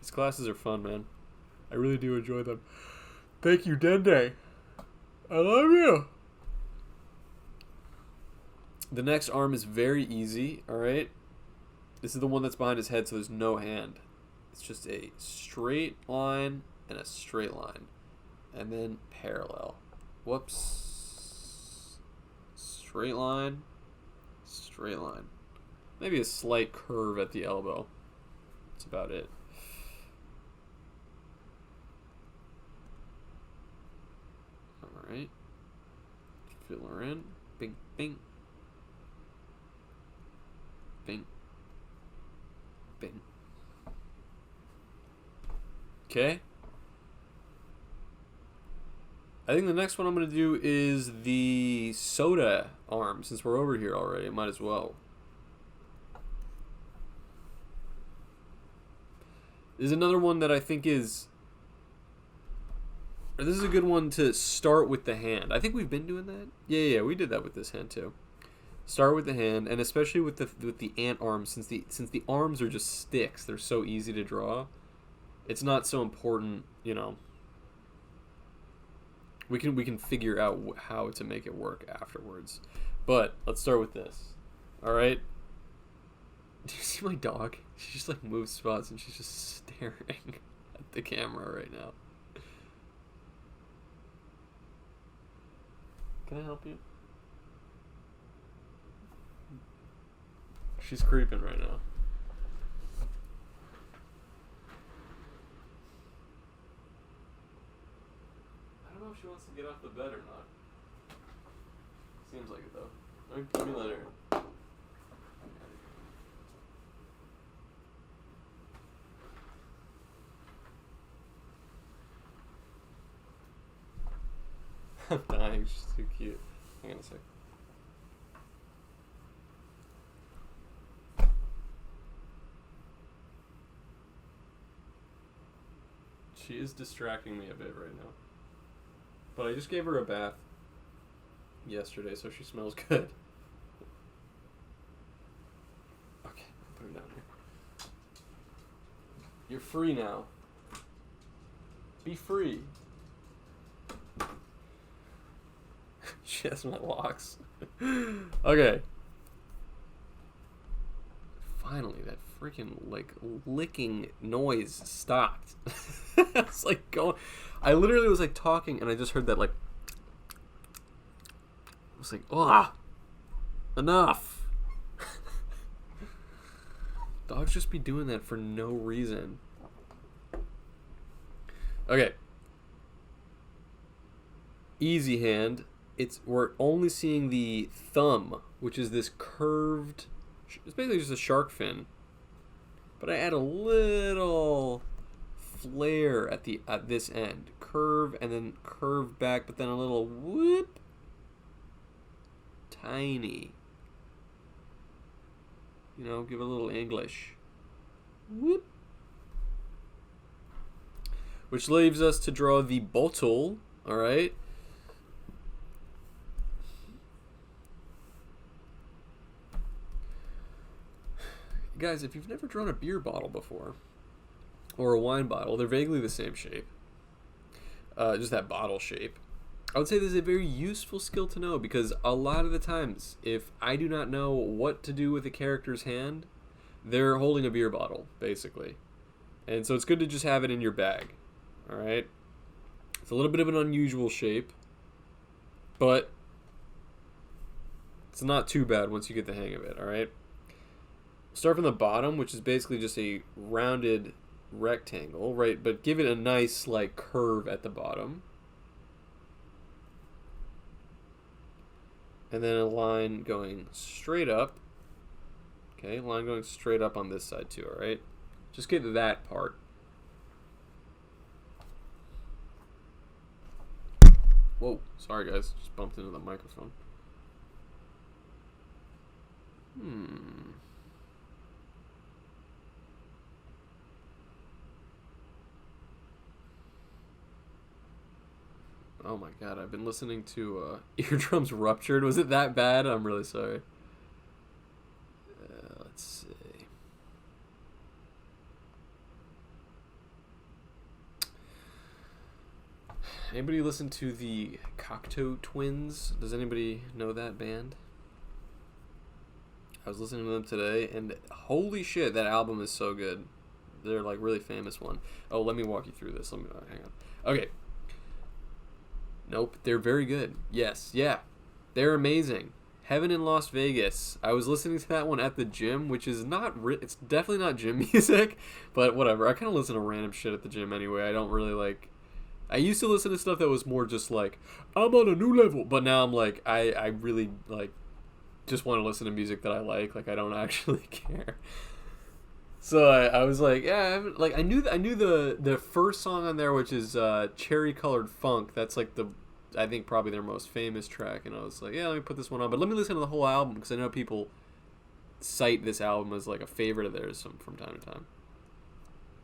S1: These classes are fun, man. I really do enjoy them. Thank you, Dende. I love you. The next arm is very easy, alright? This is the one that's behind his head, so there's no hand. It's just a straight line and a straight line. And then parallel. Whoops. Straight line. Straight line. Maybe a slight curve at the elbow. That's about it. Alright. Fill her in. Bing, bing. Bing. Bing. Okay. I think the next one I'm going to do is the soda arm. Since we're over here already, I might as well. There's another one that I think is... This is a good one to start with the hand. I think we've been doing that. Yeah, we did that with this hand too. Start with the hand, and especially with the ant arms, since the arms are just sticks, they're so easy to draw. It's not so important, you know. We can figure out how to make it work afterwards. But let's start with this. All right. Do you see my dog? She just like moves spots and she's just staring at the camera right now. Can I help you? She's creeping right now. I don't know if she wants to get off the bed or not. Seems like it though. Let me let her. I'm dying. She's too cute. Hang on a sec. She is distracting me a bit right now. But I just gave her a bath yesterday, so she smells good. Okay, put her down here. You're free now. Be free. She has my locks. Okay. Finally, that freaking like licking noise stopped. It's like going. I literally was like talking, and I just heard that like. I was like, ah, enough. Dogs just be doing that for no reason. Okay. Easy hand. We're only seeing the thumb, which is this curved. It's basically just a shark fin, but I add a little flare at this end, curve and then curve back, but then a little whoop, tiny. You know, give it a little English. Whoop. Which leaves us to draw the bottle. All right. Guys, if you've never drawn a beer bottle before, or a wine bottle, they're vaguely the same shape. Just that bottle shape. I would say this is a very useful skill to know, because a lot of the times, if I do not know what to do with a character's hand, they're holding a beer bottle, basically. And so it's good to just have it in your bag. Alright? It's a little bit of an unusual shape, but it's not too bad once you get the hang of it, alright? Start from the bottom, which is basically just a rounded rectangle, right? But give it a nice, like, curve at the bottom. And then a line going straight up. Okay, line going straight up on this side too, alright? Just get that part. Whoa, sorry guys, just bumped into the microphone. Oh my god, I've been listening to Eardrums Ruptured. Was it that bad? I'm really sorry. Let's see. Anybody listen to the Cocteau Twins? Does anybody know that band? I was listening to them today, and holy shit, that album is so good. They're like really famous one. Oh, let me walk you through this. Hang on. Okay. Nope, they're very good. Yes, yeah. They're amazing. Heaven in Las Vegas. I was listening to that one at the gym, which is not it's definitely not gym music, but whatever. I kind of listen to random shit at the gym anyway. I don't really like I used to listen to stuff that was more just like I'm on a new level, but now I'm like I really like just want to listen to music that I like I don't actually care. So I was like, yeah, I knew the first song on there, which is Cherry Colored Funk. That's like I think probably their most famous track, and I was like, yeah, let me put this one on. But let me listen to the whole album, because I know people cite this album as like a favorite of theirs from time to time.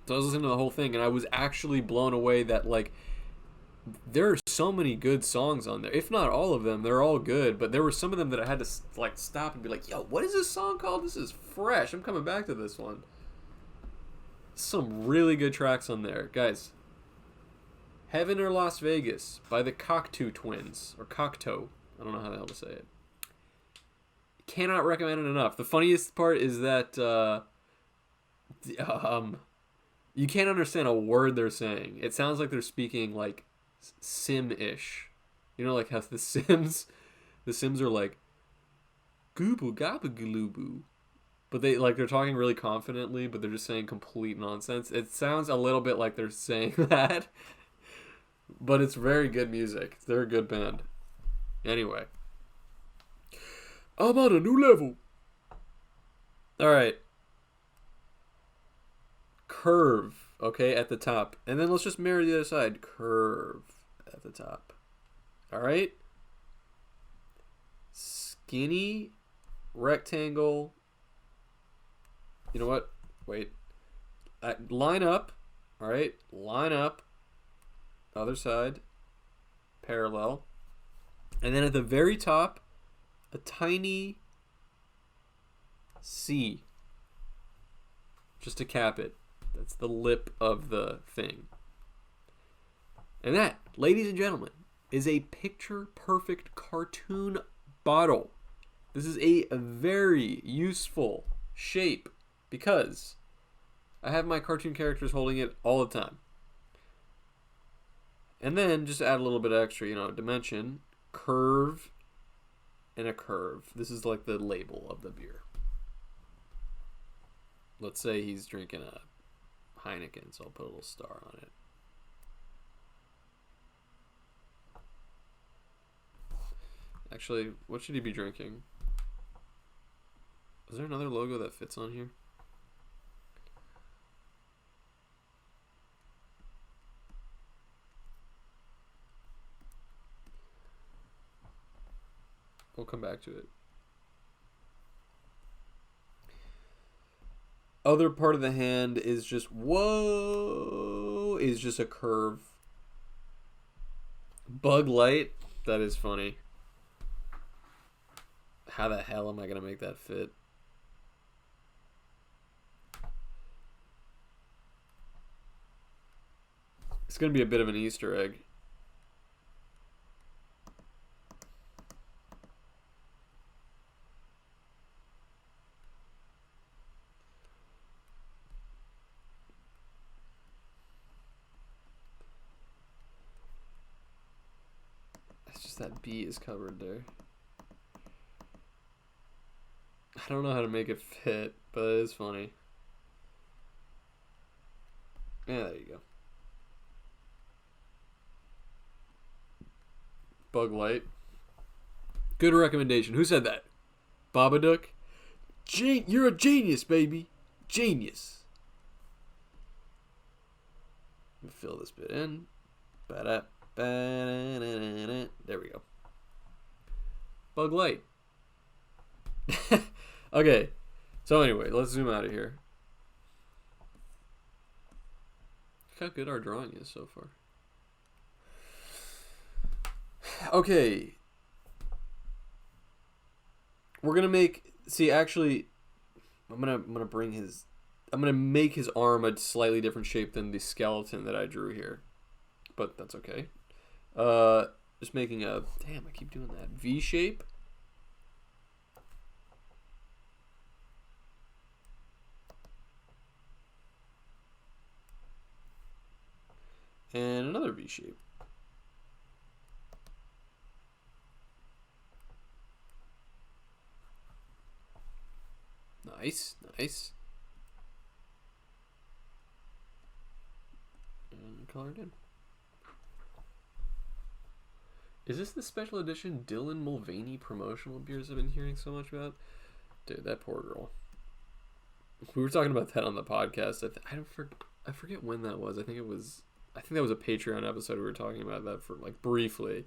S1: So I was listening to the whole thing, and I was actually blown away that like there are so many good songs on there. If not all of them, they're all good. But there were some of them that I had to like stop and be like, yo, what is this song called? This is fresh. I'm coming back to this one. Some really good tracks on there, guys. Heaven or Las Vegas by the Cocteau Twins, or Cocteau. I don't know how the hell to say it. Cannot recommend it enough. The funniest part is that you can't understand a word they're saying. It sounds like they're speaking like Sim-ish. You know, like how the Sims are like, gooble gabba galoobu. But they're talking really confidently, but they're just saying complete nonsense. It sounds a little bit like they're saying that, but it's very good music. They're a good band. Anyway, I'm on a new level. All right. Curve, okay, at the top. And then let's just mirror the other side. Curve at the top. All right. Skinny rectangle. You know what? Wait. Line up. All right. Line up. Other side. Parallel. And then at the very top, a tiny C. Just to cap it. That's the lip of the thing. And that, ladies and gentlemen, is a picture-perfect cartoon bottle. This is a very useful shape because I have my cartoon characters holding it all the time. And then just add a little bit extra, dimension, curve, and a curve. This is like the label of the beer. Let's say he's drinking a Heineken, so I'll put a little star on it. Actually, what should he be drinking? Is there another logo that fits on here? We'll come back to it. Other part of the hand is just, whoa, is just a curve. Bug Light, that is funny. How the hell am I going to make that fit? It's going to be a bit of an Easter egg. It's just that B is covered there. I don't know how to make it fit, but it is funny. Yeah, there you go. Bug Light. Good recommendation. Who said that? Babadook? You're a genius, baby. Genius. Let me fill this bit in. There we go. Bug Light. Okay. So anyway, let's zoom out of here. Look how good our drawing is so far. Okay. We're gonna make. See, actually, I'm gonna make his arm a slightly different shape than the skeleton that I drew here, but that's okay. Just making a. Damn, I keep doing that. V shape. And another V shape. Nice, nice. And colored in. Is this the special edition Dylan Mulvaney promotional beers I've been hearing so much about? Dude, that poor girl. We were talking about that on the podcast. I forget when that was. I think that was a Patreon episode we were talking about that for like briefly.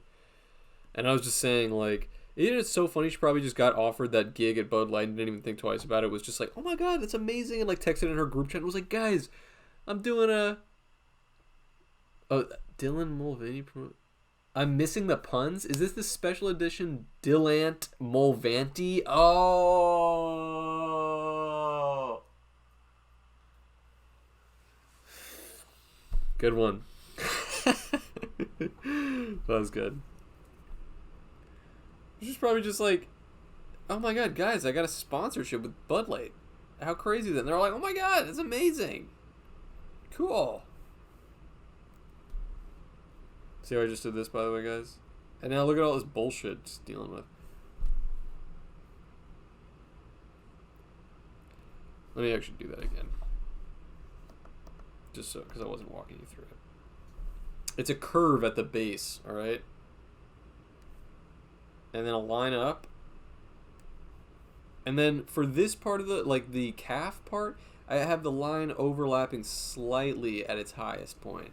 S1: And I was just saying like, it's so funny. She probably just got offered that gig at Bud Light and didn't even think twice about it. It was just like, oh my god, that's amazing, and like texted in her group chat and was like, guys, I'm doing a Dylan Mulvaney I'm missing the puns. Is this the special edition Dillant Mulvaney? Oh, good one. That was good. She's probably just like, oh my god, guys, I got a sponsorship with Bud Light. How crazy that? And they're like, oh my god, it's amazing. Cool. See how I just did this, by the way, guys? And now look at all this bullshit it's dealing with. Let me actually do that again. Just so, because I wasn't walking you through it. It's a curve at the base, alright? And then a line up. And then for this part of the, like the calf part, I have the line overlapping slightly at its highest point.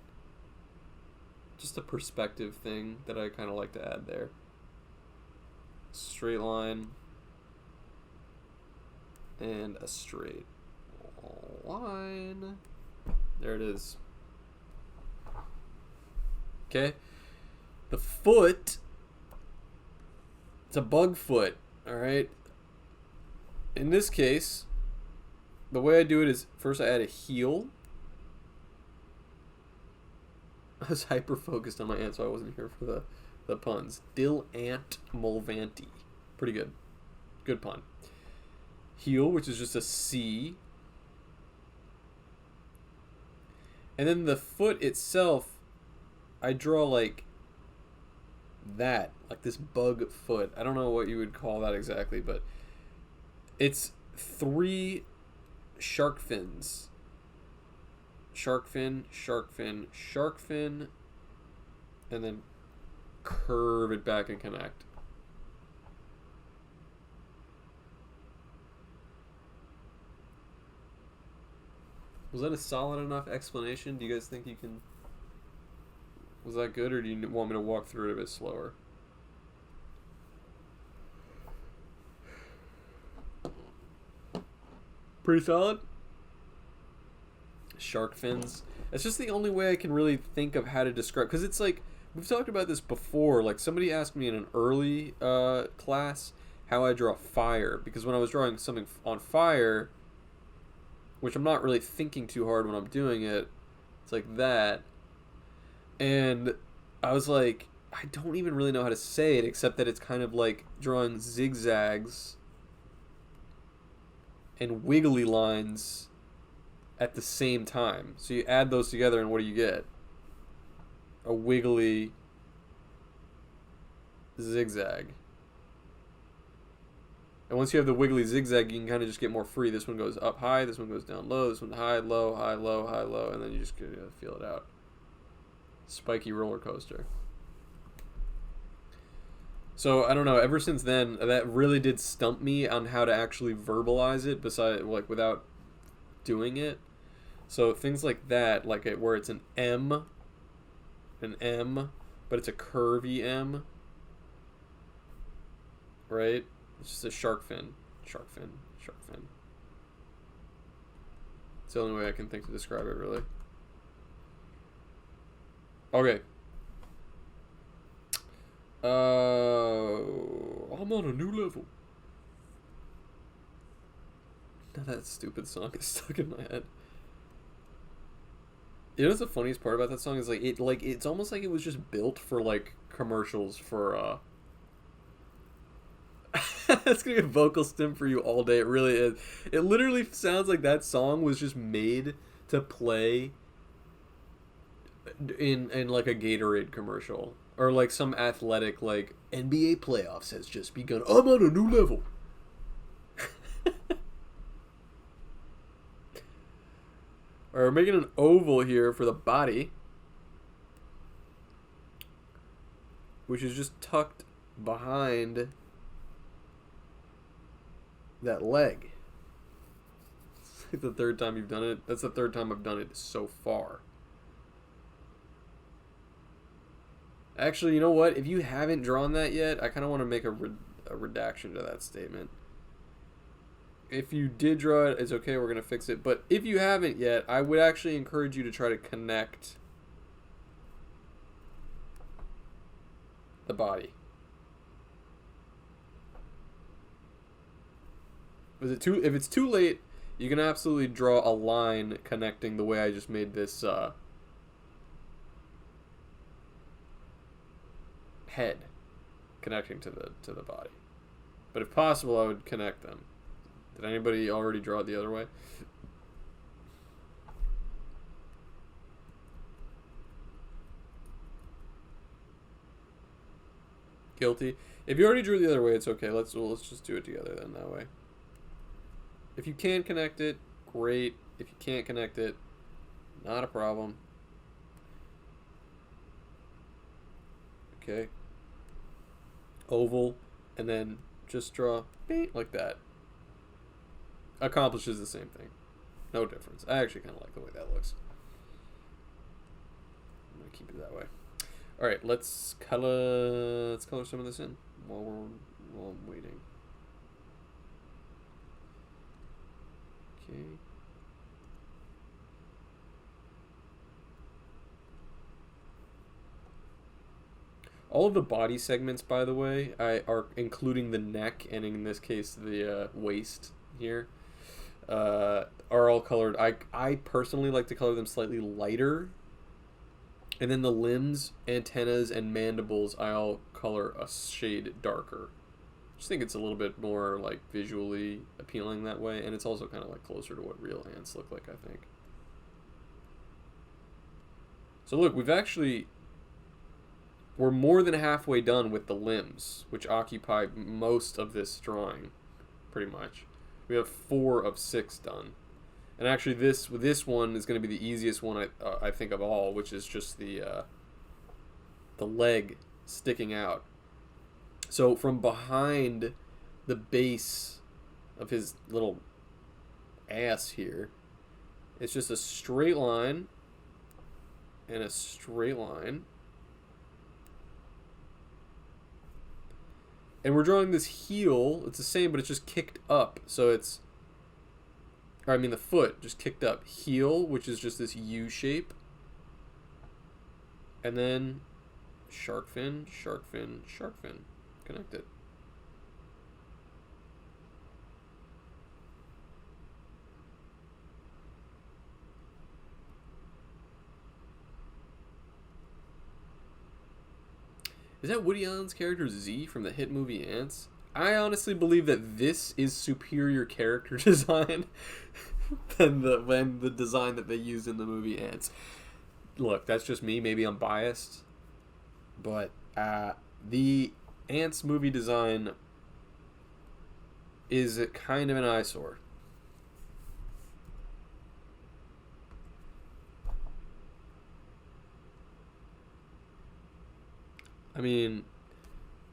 S1: Just a perspective thing that I kind of like to add there. Straight line. And a straight line. There it is. Okay. The foot. It's a bug foot. Alright. In this case, the way I do it is first I add a heel. I was hyper focused on my ant, so I wasn't here for the puns. Dill ant mulvanti. Pretty good. Good pun. Heel, which is just a C. And then the foot itself, I draw like that. Like this bug foot. I don't know what you would call that exactly, but it's 3 shark fins. Shark fin, shark fin, shark fin, and then curve it back and connect. Was that a solid enough explanation? Do you guys think you can... Was that good, or do you want me to walk through it a bit slower? Pretty solid? Shark fins. It's just the only way I can really think of how to describe, because it's like, we've talked about this before. Like, somebody asked me in an early class how I draw fire, because when I was drawing something on fire, which I'm not really thinking too hard when I'm doing it, it's like that, and I was like, I don't even really know how to say it, except that it's kind of like drawing zigzags and wiggly lines at the same time. So you add those together, and what do you get? A wiggly zigzag. And once you have the wiggly zigzag, you can kind of just get more free. This one goes up high, this one goes down low, this one high, low, high, low, high, low, and then you just feel it out. Spiky roller coaster. So, I don't know, ever since then, that really did stump me on how to actually verbalize it, besides, like, without doing it. So, things like that, like where it's an M, but it's a curvy M, right? It's just a shark fin, shark fin, shark fin. It's the only way I can think to describe it, really. Okay. I'm on a new level. Now that stupid song is stuck in my head. You know what's the funniest part about that song is it's almost like it was just built for like commercials for It's gonna be a vocal stim for you all day. It really is. It literally sounds like that song was just made to play in like a Gatorade commercial, or like some athletic, like, NBA playoffs has just begun. I'm on a new level. Or we're making an oval here for the body, which is just tucked behind that leg. It's like the third time you've done it. That's the third time I've done it so far. Actually, you know what? If you haven't drawn that yet, I kind of want to make a redaction to that statement. If you did draw it, it's okay, we're going to fix it. But if you haven't yet, I would actually encourage you to try to connect the body. If it's too late, you can absolutely draw a line connecting the way I just made this head connecting to the body. But if possible, I would connect them. Did anybody already draw it the other way? Guilty. If you already drew the other way, it's okay. Let's just do it together then that way. If you can connect it, great. If you can't connect it, not a problem. Okay. Oval, and then just draw like that. Accomplishes the same thing. No difference. I actually kind of like the way that looks. I'm gonna keep it that way. All right, let's color some of this in while I'm waiting. Okay. All of the body segments, by the way, are including the neck and in this case the waist here, are all colored. I personally like to color them slightly lighter, and then the limbs, antennas, and mandibles I'll color a shade darker. Just think it's a little bit more like visually appealing that way, and it's also kind of like closer to what real ants look like, I think. So look, we're more than halfway done with the limbs, which occupy most of this drawing, pretty much. We have 4 of 6 done. And actually this one is going to be the easiest one I think of all, which is just the leg sticking out. So from behind the base of his little ass here, it's just a straight line and a straight line. And we're drawing this heel. It's the same, but it's just kicked up. So it's, or I mean the foot just kicked up. Heel, which is just this U shape. And then shark fin, shark fin, shark fin. Connected. Is that Woody Allen's character Z from the hit movie Ants? I honestly believe that this is superior character design than the design that they used in the movie Ants. Look, that's just me. Maybe I'm biased, but the Ants movie design is kind of an eyesore. I mean,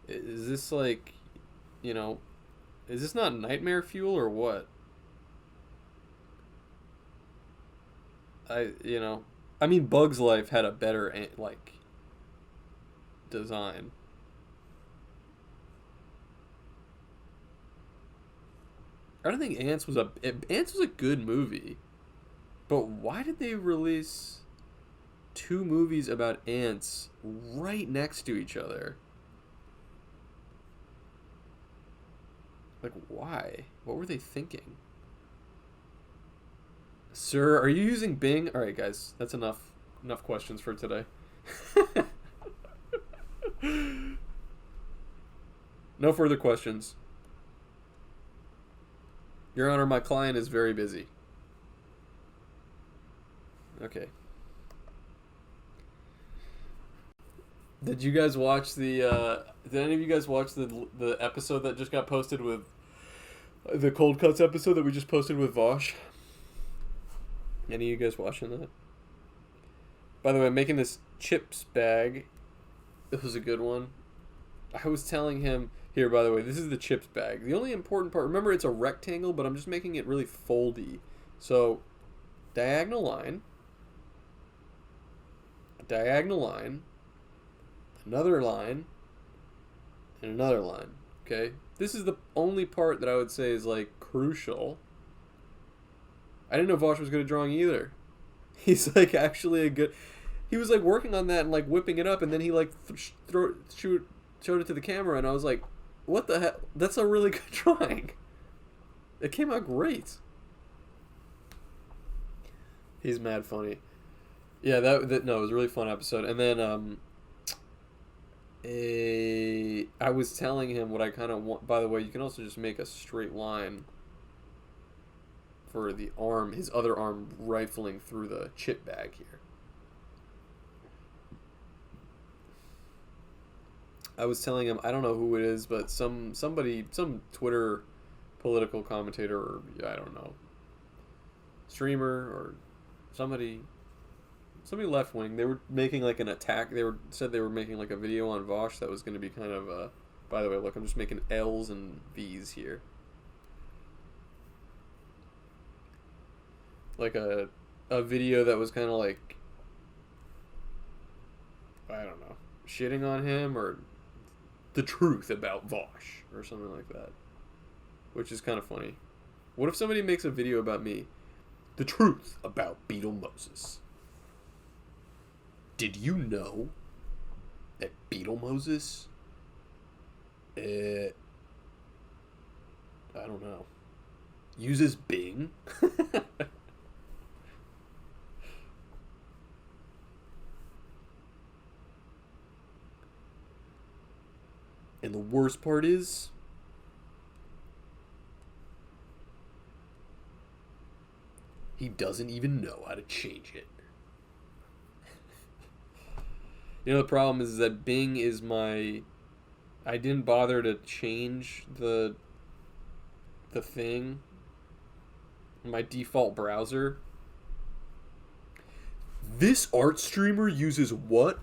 S1: is this like, is this not nightmare fuel or what? I mean, Bug's Life had a better, design. I don't think Ants was a good movie, but why did they release 2 movies about ants right next to each other? Like, why? What were they thinking? Sir, are you using Bing? All right, guys, that's enough questions for today. No further questions. Your Honor, my client is very busy. Okay. Did you guys watch the? Did any of you guys watch the episode that just got posted with the Cold Cuts episode that we just posted with Vosh? Any of you guys watching that? By the way, I'm making this chips bag. This was a good one. I was telling him, here, by the way, this is the chips bag. The only important part, remember it's a rectangle, but I'm just making it really foldy. So, diagonal line, another line, and another line, okay? This is the only part that I would say is, like, crucial. I didn't know Vosh was good at drawing either. He's, like, actually a good... He was, like, working on that and, like, whipping it up, and then he, like, showed it to the camera, and I was like, what the hell? That's a really good drawing. It came out great. He's mad funny. Yeah, no, it was a really fun episode. And then, I was telling him what I kind of want. By the way, you can also just make a straight line for the arm, his other arm rifling through the chip bag here. I was telling him, I don't know who it is, but somebody, some Twitter political commentator, or I don't know, streamer, or somebody left wing. They were making like an attack. Said they were making like a video on Vosh that was going to be kind of. By the way, look, I'm just making L's and V's here. Like a video that was kind of like, I don't know, shitting on him or the truth about Vosh or something like that, which is kind of funny. What if somebody makes a video about me? The truth about Beetle Moses. Did you know that Beetle Moses, I don't know, uses Bing? And the worst part is, he doesn't even know how to change it. You know, the problem is that Bing is my... I didn't bother to change the thing. My default browser. This art streamer uses what?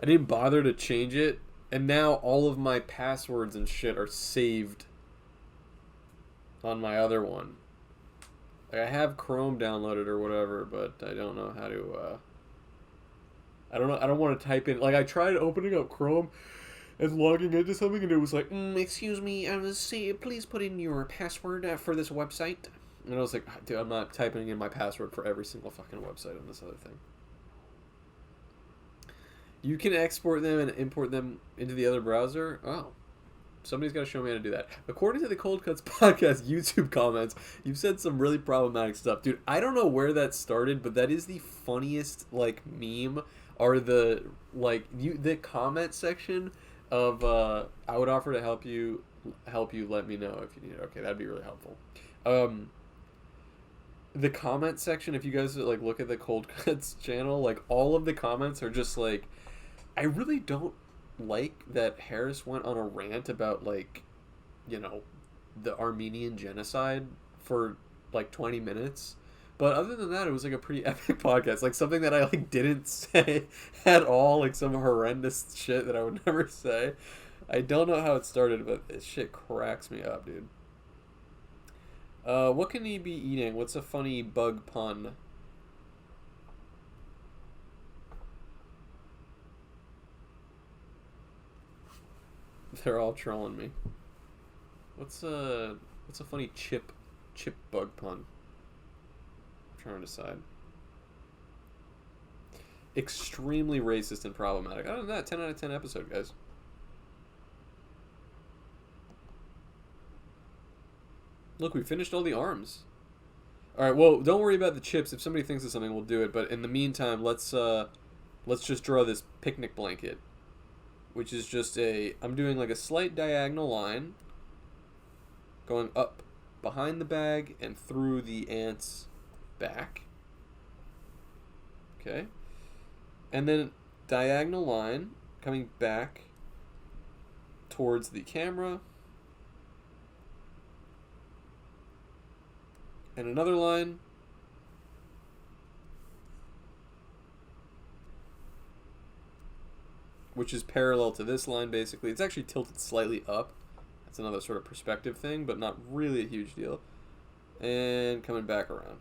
S1: I didn't bother to change it, and now all of my passwords and shit are saved on my other one. Like, I have Chrome downloaded or whatever, but I don't know how to, I don't know, I don't want to type in, like, I tried opening up Chrome and logging into something, and it was like, excuse me, please put in your password for this website. And I was like, dude, I'm not typing in my password for every single fucking website on this other thing. You can export them and import them into the other browser? Oh. Somebody's got to show me how to do that. According to the Cold Cuts podcast YouTube comments, you've said some really problematic stuff. Dude, I don't know where that started, but that is the funniest, like, meme, or the, like, the comment section of, I would offer to help you, let me know if you need it. Okay, that'd be really helpful. The comment section, if you guys, like, look at the Cold Cuts channel, like, all of the comments are just, like, I really don't like that Harris went on a rant about, like, you know, the Armenian genocide for like 20 minutes, but other than that, it was like a pretty epic podcast, like something that I like didn't say at all, like some horrendous shit that I would never say. I don't know how it started, but this shit cracks me up, dude. What can he be eating? What's a funny bug pun? They're all trolling me. What's a funny chip bug pun? I'm trying to decide. Extremely racist and problematic. Other than that, 10 out of 10 episode, guys. Look, we finished all the arms. Alright, well, don't worry about the chips. If somebody thinks of something, we'll do it. But in the meantime, let's just draw this picnic blanket. Which is just I'm doing like a slight diagonal line going up behind the bag and through the ant's back. Okay. And then diagonal line coming back towards the camera. And another line. Which is parallel to this line, basically. It's actually tilted slightly up. That's another sort of perspective thing, but not really a huge deal. And coming back around.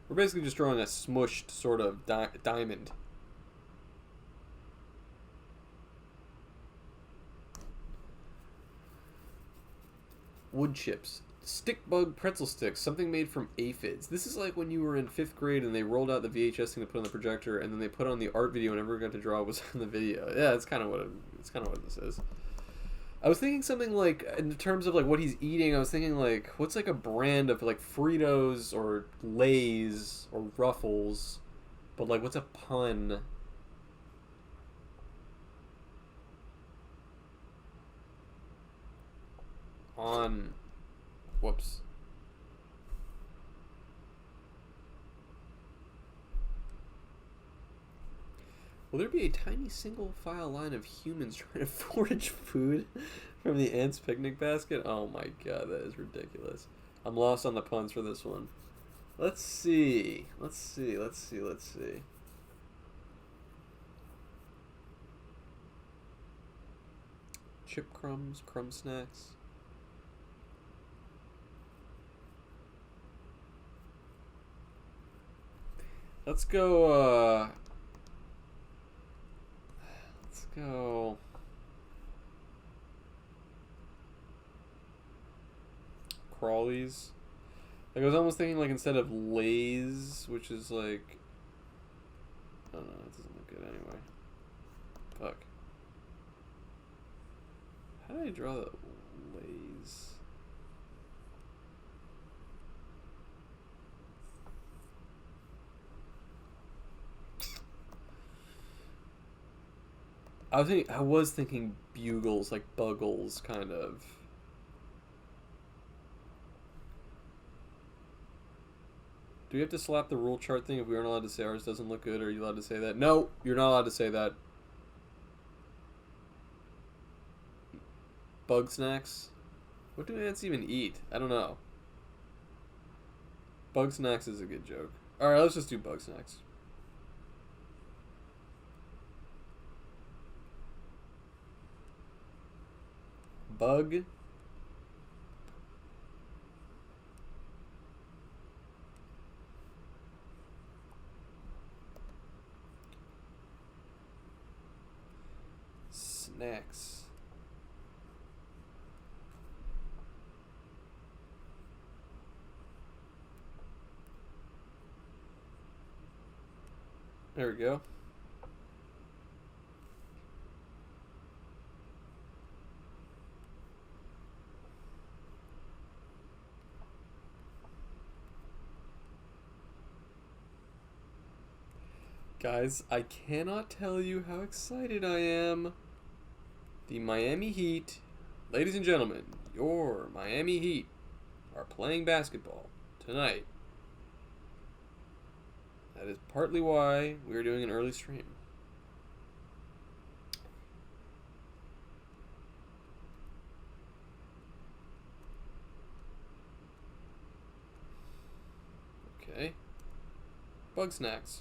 S1: We're basically just drawing a smushed sort of diamond. Wood chips. Stick bug pretzel sticks, something made from aphids. This is like when you were in 5th grade and they rolled out the VHS thing to put on the projector, and then they put on the art video and everyone got to draw what was on the video. Yeah, that's kind of what this is. I was thinking something like, in terms of like what he's eating, I was thinking like, what's like a brand of like Fritos or Lay's or Ruffles, but like what's a pun? On... Whoops. Will there be a tiny single file line of humans trying to forage food from the ants' picnic basket? Oh my god, that is ridiculous. I'm lost on the puns for this one. Let's see. Let's see. Chip crumbs, crumb snacks. Let's go, Crawlies. Like, I was almost thinking, like, instead of Lays, which is, like... I don't know, it doesn't look good anyway. Fuck. How do I draw the Lays? I was thinking Bugles, like Buggles, kind of. Do we have to slap the rule chart thing if we aren't allowed to say ours doesn't look good? Are you allowed to say that? No, you're not allowed to say that. Bug snacks? What do ants even eat? I don't know. Bug snacks is a good joke. Alright, let's just do bug snacks. Bug. Snacks. There we go. Guys, I cannot tell you how excited I am. The Miami Heat, ladies and gentlemen, your Miami Heat are playing basketball tonight. That is partly why we are doing an early stream. Okay. Bug snacks.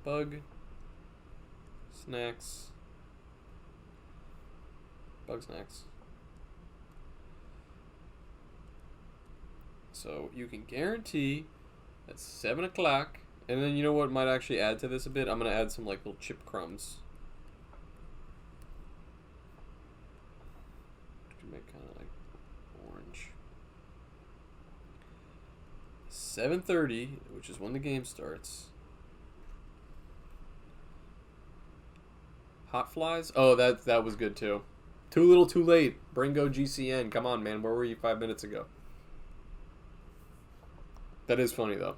S1: Bug snacks. Bug snacks. So you can guarantee at 7 o'clock, and then you know what might actually add to this a bit? I'm going to add some like little chip crumbs. To make kind of like orange. 7:30, which is when the game starts. Hot flies? Oh, that was good too. Too little, too late. Bringo GCN. Come on, man. Where were you 5 minutes ago? That is funny, though.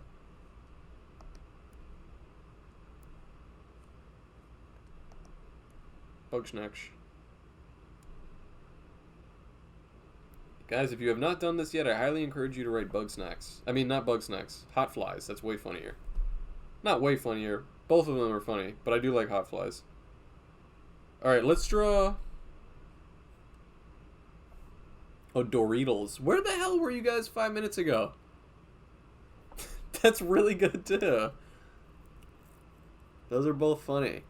S1: Bug snacks. Guys, if you have not done this yet, I highly encourage you to write bug snacks. I mean, not bug snacks. Hot flies. That's way funnier. Not way funnier. Both of them are funny, but I do like hot flies. Alright, let's draw... Oh, Doritos. Where the hell were you guys 5 minutes ago? That's really good, too. Those are both funny.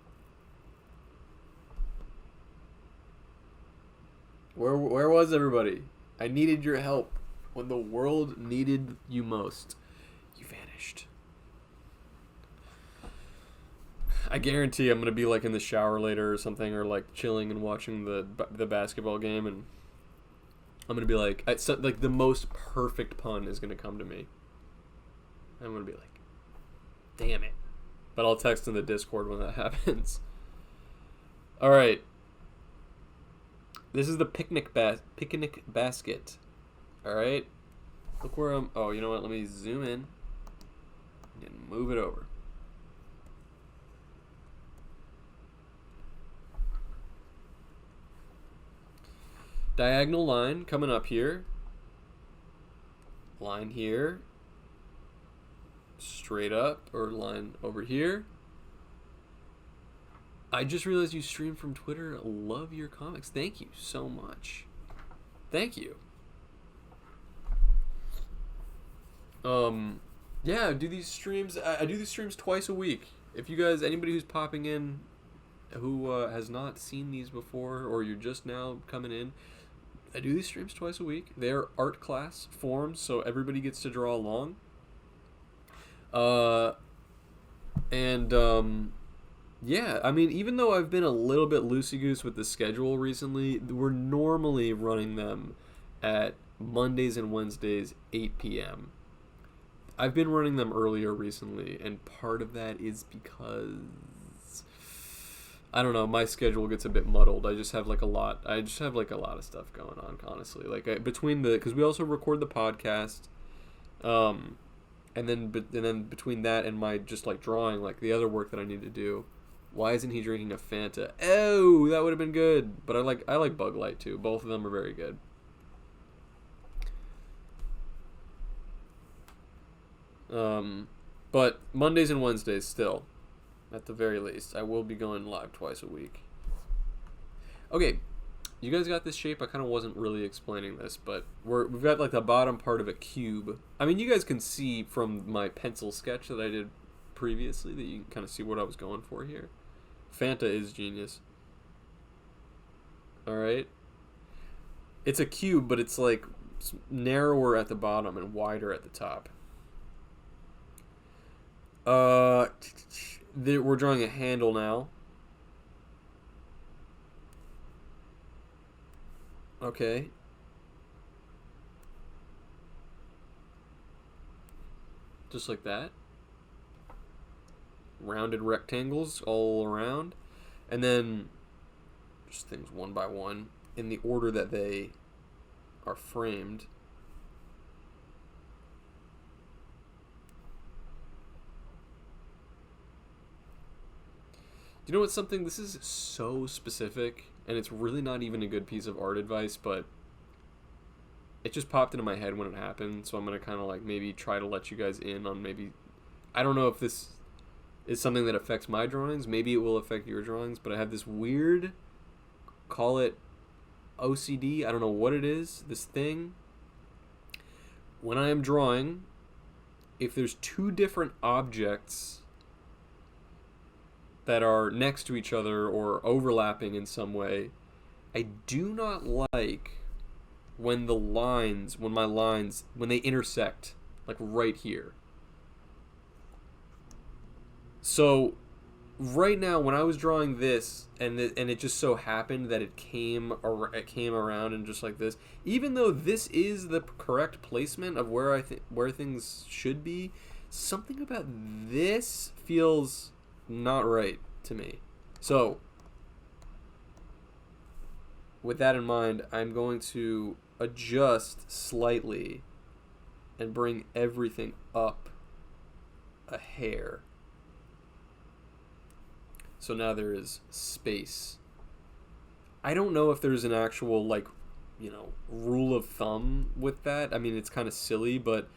S1: Where was everybody? I needed your help when the world needed you most. You vanished. I guarantee I'm gonna be like in the shower later or something, or like chilling and watching the basketball game, and I'm gonna be like, like the most perfect pun is gonna come to me. I'm gonna be like, damn it. But I'll text in the Discord when that happens. All right. This is the picnic basket. All right. Look where I'm. Oh, you know what? Let me zoom in and move it over. Diagonal line coming up here. Line here. Straight up, or line over here. I just realized you stream from Twitter. Love your comics. Thank you so much. Thank you. Yeah, I do these streams. I do these streams twice a week. If you guys, anybody who's popping in, who has not seen these before, or you're just now coming in, I do these streams twice a week. They're art class forms, so everybody gets to draw along. Yeah, I mean, even though I've been a little bit loosey-goose with the schedule recently, we're normally running them at Mondays and Wednesdays, 8 p.m. I've been running them earlier recently, and part of that is because I don't know, my schedule gets a bit muddled. I just have like a lot of stuff going on, honestly. Like between the cuz we also record the podcast and then between that and my just like drawing, like the other work that I need to do. Why isn't he drinking a Fanta? Oh, that would have been good. But I like Bug Light too. Both of them are very good. But Mondays and Wednesdays still, at the very least. I will be going live twice a week. Okay, you guys got this shape. I kind of wasn't really explaining this, but we've got like the bottom part of a cube. I mean, you guys can see from my pencil sketch that I did previously that you can kind of see what I was going for here. Fanta is genius. Alright. It's a cube, but it's like narrower at the bottom and wider at the top. We're drawing a handle now. Okay. Just like that. Rounded rectangles all around, and then just things one by one in the order that they are framed. You know what's something, this is so specific, and it's really not even a good piece of art advice, but it just popped into my head when it happened, so I'm going to kind of like maybe try to let you guys in on maybe, I don't know if this is something that affects my drawings. Maybe it will affect your drawings, but I have this weird, call it OCD, I don't know what it is, this thing. When I am drawing, if there's two different objects that are next to each other or overlapping in some way, I do not like when my lines, when they intersect, like right here. So, right now, when I was drawing this, and it just so happened that it came around and just like this, even though this is the correct placement of where where things should be, something about this feels not right to me. So, with that in mind, I'm going to adjust slightly and bring everything up a hair. So now there is space. I don't know if there's an actual, like, rule of thumb with that. I mean, it's kind of silly, but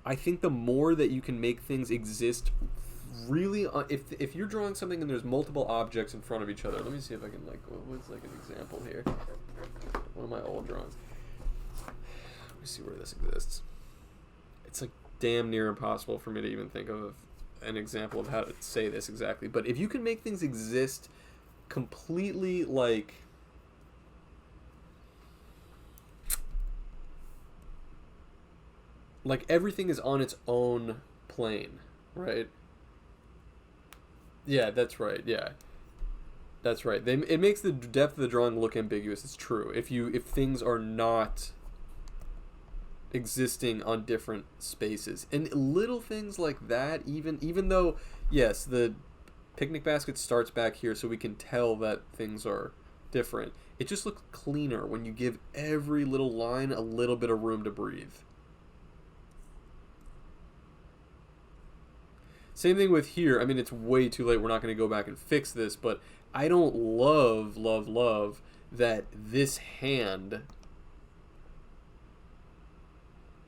S1: I think the more that you can make things exist really, if you're drawing something and there's multiple objects in front of each other, let me see if I can, like, what's like an example here? One of my old drawings. Let me see where this exists. It's like damn near impossible for me to even think of an example of how to say this exactly, but if you can make things exist completely, like everything is on its own plane, right? Yeah, that's right. Yeah, that's right. It makes the depth of the drawing look ambiguous. It's true. If things are not existing on different spaces, and little things like that, even though, yes, the picnic basket starts back here so we can tell that things are different, it just looks cleaner when you give every little line a little bit of room to breathe. Same thing with here. I mean, it's way too late, we're not going to go back and fix this, but I don't love that this hand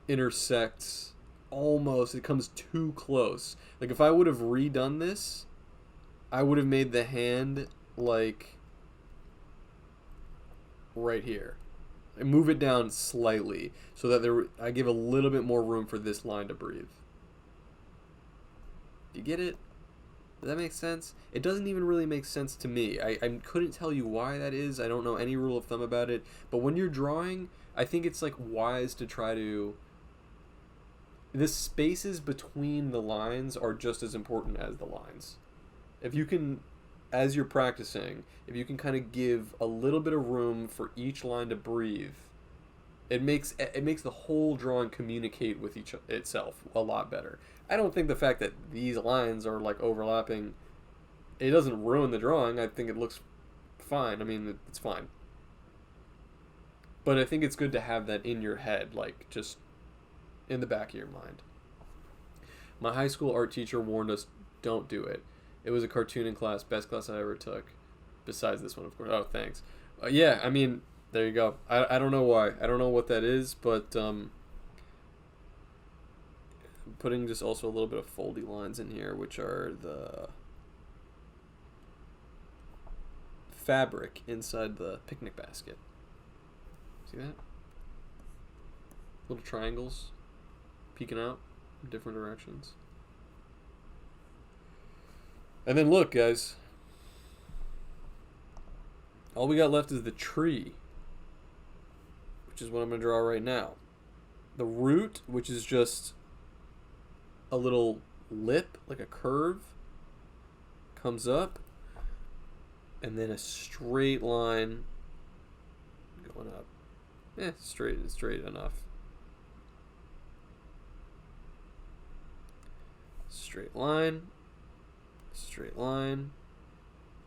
S1: intersects almost, it comes too close. Like if I would have redone this, I would have made the hand like right here. And move it down slightly so that I give a little bit more room for this line to breathe. Do you get it? Does that make sense? It doesn't even really make sense to me. I couldn't tell you why that is. I don't know any rule of thumb about it. But when you're drawing, I think it's like wise to try to... The spaces between the lines are just as important as the lines. If you can, as you're practicing, if you can kind of give a little bit of room for each line to breathe, it makes the whole drawing communicate with itself a lot better. I don't think the fact that these lines are like overlapping, it doesn't ruin the drawing. I think it looks fine. I mean, it's fine. But I think it's good to have that in your head, like just in the back of your mind. My high school art teacher warned us, don't do it. It was a cartooning class, best class I ever took. Besides this one, of course. Oh, thanks. Yeah, I mean, there you go. I don't know why. I don't know what that is, but putting just also a little bit of foldy lines in here, which are the fabric inside the picnic basket. See that? Little triangles peeking out in different directions. And then look, guys. All we got left is the tree, which is what I'm going to draw right now. The root, which is just a little lip, like a curve, comes up, and then a straight line going up. Straight enough. Straight line,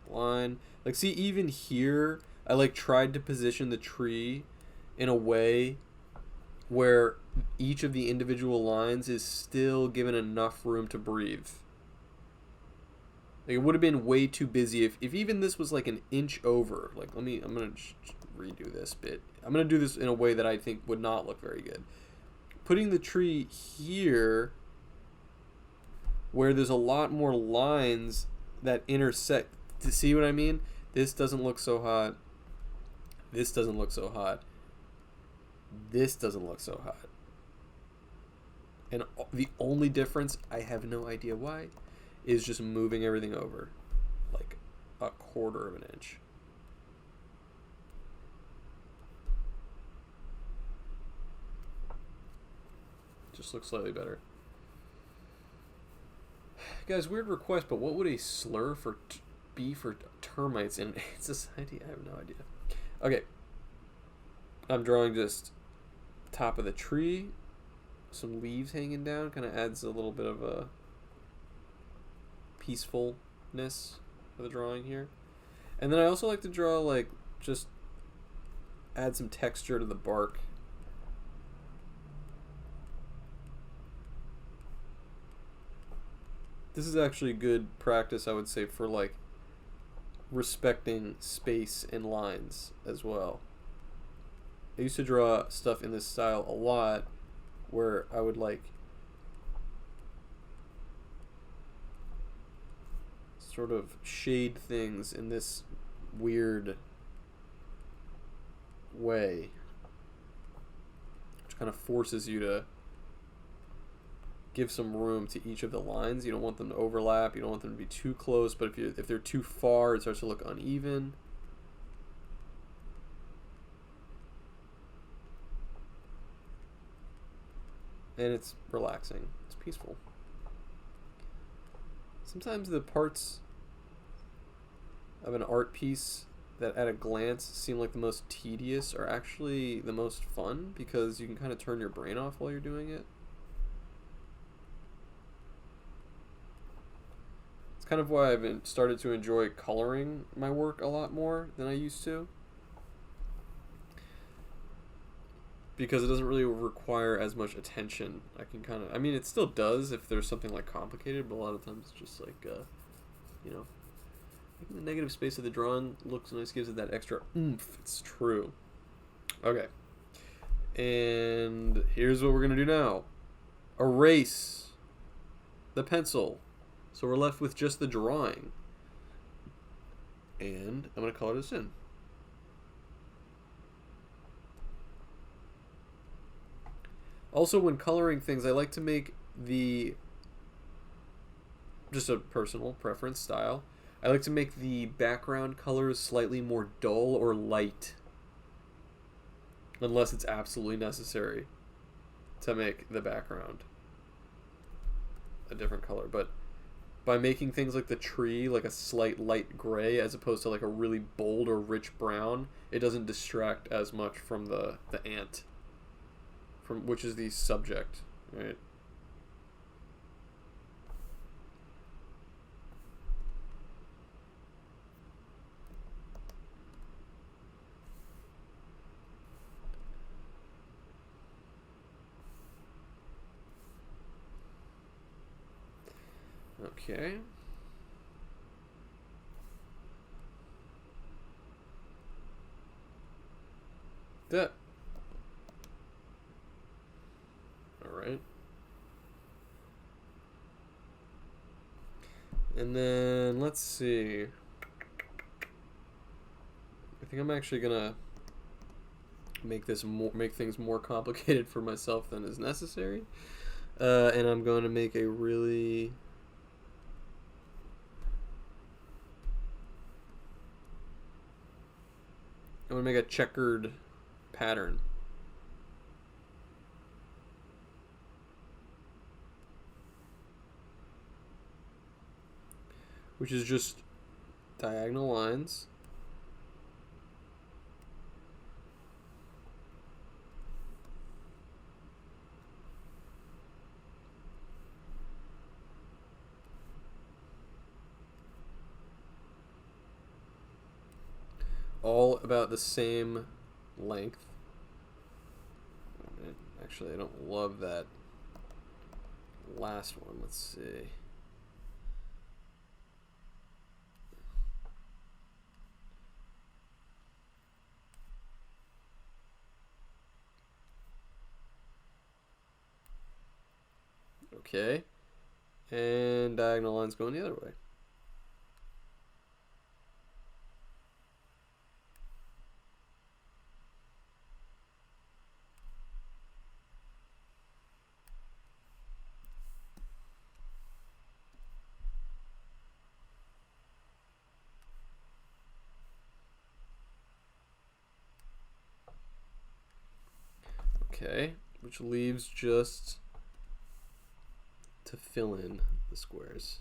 S1: line. Like, see, even here, I like tried to position the tree in a way where each of the individual lines is still given enough room to breathe. Like, it would have been way too busy if even this was like an inch over. Like, I'm gonna redo this bit. I'm gonna do this in a way that I think would not look very good. Putting the tree here, where there's a lot more lines that intersect. To see what I mean? This doesn't look so hot. This doesn't look so hot. This doesn't look so hot. And the only difference, I have no idea why, is just moving everything over like a quarter of an inch. Just looks slightly better. Guys, weird request, but what would a slur be for termites in society? I have no idea. Okay. I'm drawing just top of the tree, some leaves hanging down, kind of adds a little bit of a peacefulness for the drawing here. And then I also like to draw, like, just add some texture to the bark. This is actually good practice, I would say, for like respecting space and lines as well. I used to draw stuff in this style a lot, where I would like sort of shade things in this weird way, which kind of forces you to give some room to each of the lines. You don't want them to overlap. You don't want them to be too close, but if they're too far, it starts to look uneven. And it's relaxing. It's peaceful. Sometimes the parts of an art piece that at a glance seem like the most tedious are actually the most fun, because you can kind of turn your brain off while you're doing it. It's kind of why I've started to enjoy coloring my work a lot more than I used to, because it doesn't really require as much attention. I can kind of, I mean, it still does if there's something like complicated, but a lot of times it's just like, you know, making the negative space of the drawing looks nice, gives it that extra oomph. It's true. Okay. And here's what we're going to do now. Erase the pencil. So we're left with just the drawing. And I'm going to color this in. Also, when coloring things, I like to make the, just a personal preference style, I like to make the background colors slightly more dull or light, unless it's absolutely necessary to make the background a different color. But by making things like the tree like a slight light gray as opposed to like a really bold or rich brown, it doesn't distract as much from the ant, from which is the subject, right? Okay. That. All right. And then let's see. I think I'm actually gonna make things more complicated for myself than is necessary. And I'm going to make a really I'm going to make a checkered pattern. Which is just diagonal lines. All about the same length. Actually, I don't love that last one. Let's see. Okay. And diagonal lines going the other way. Okay, which leaves just to fill in the squares.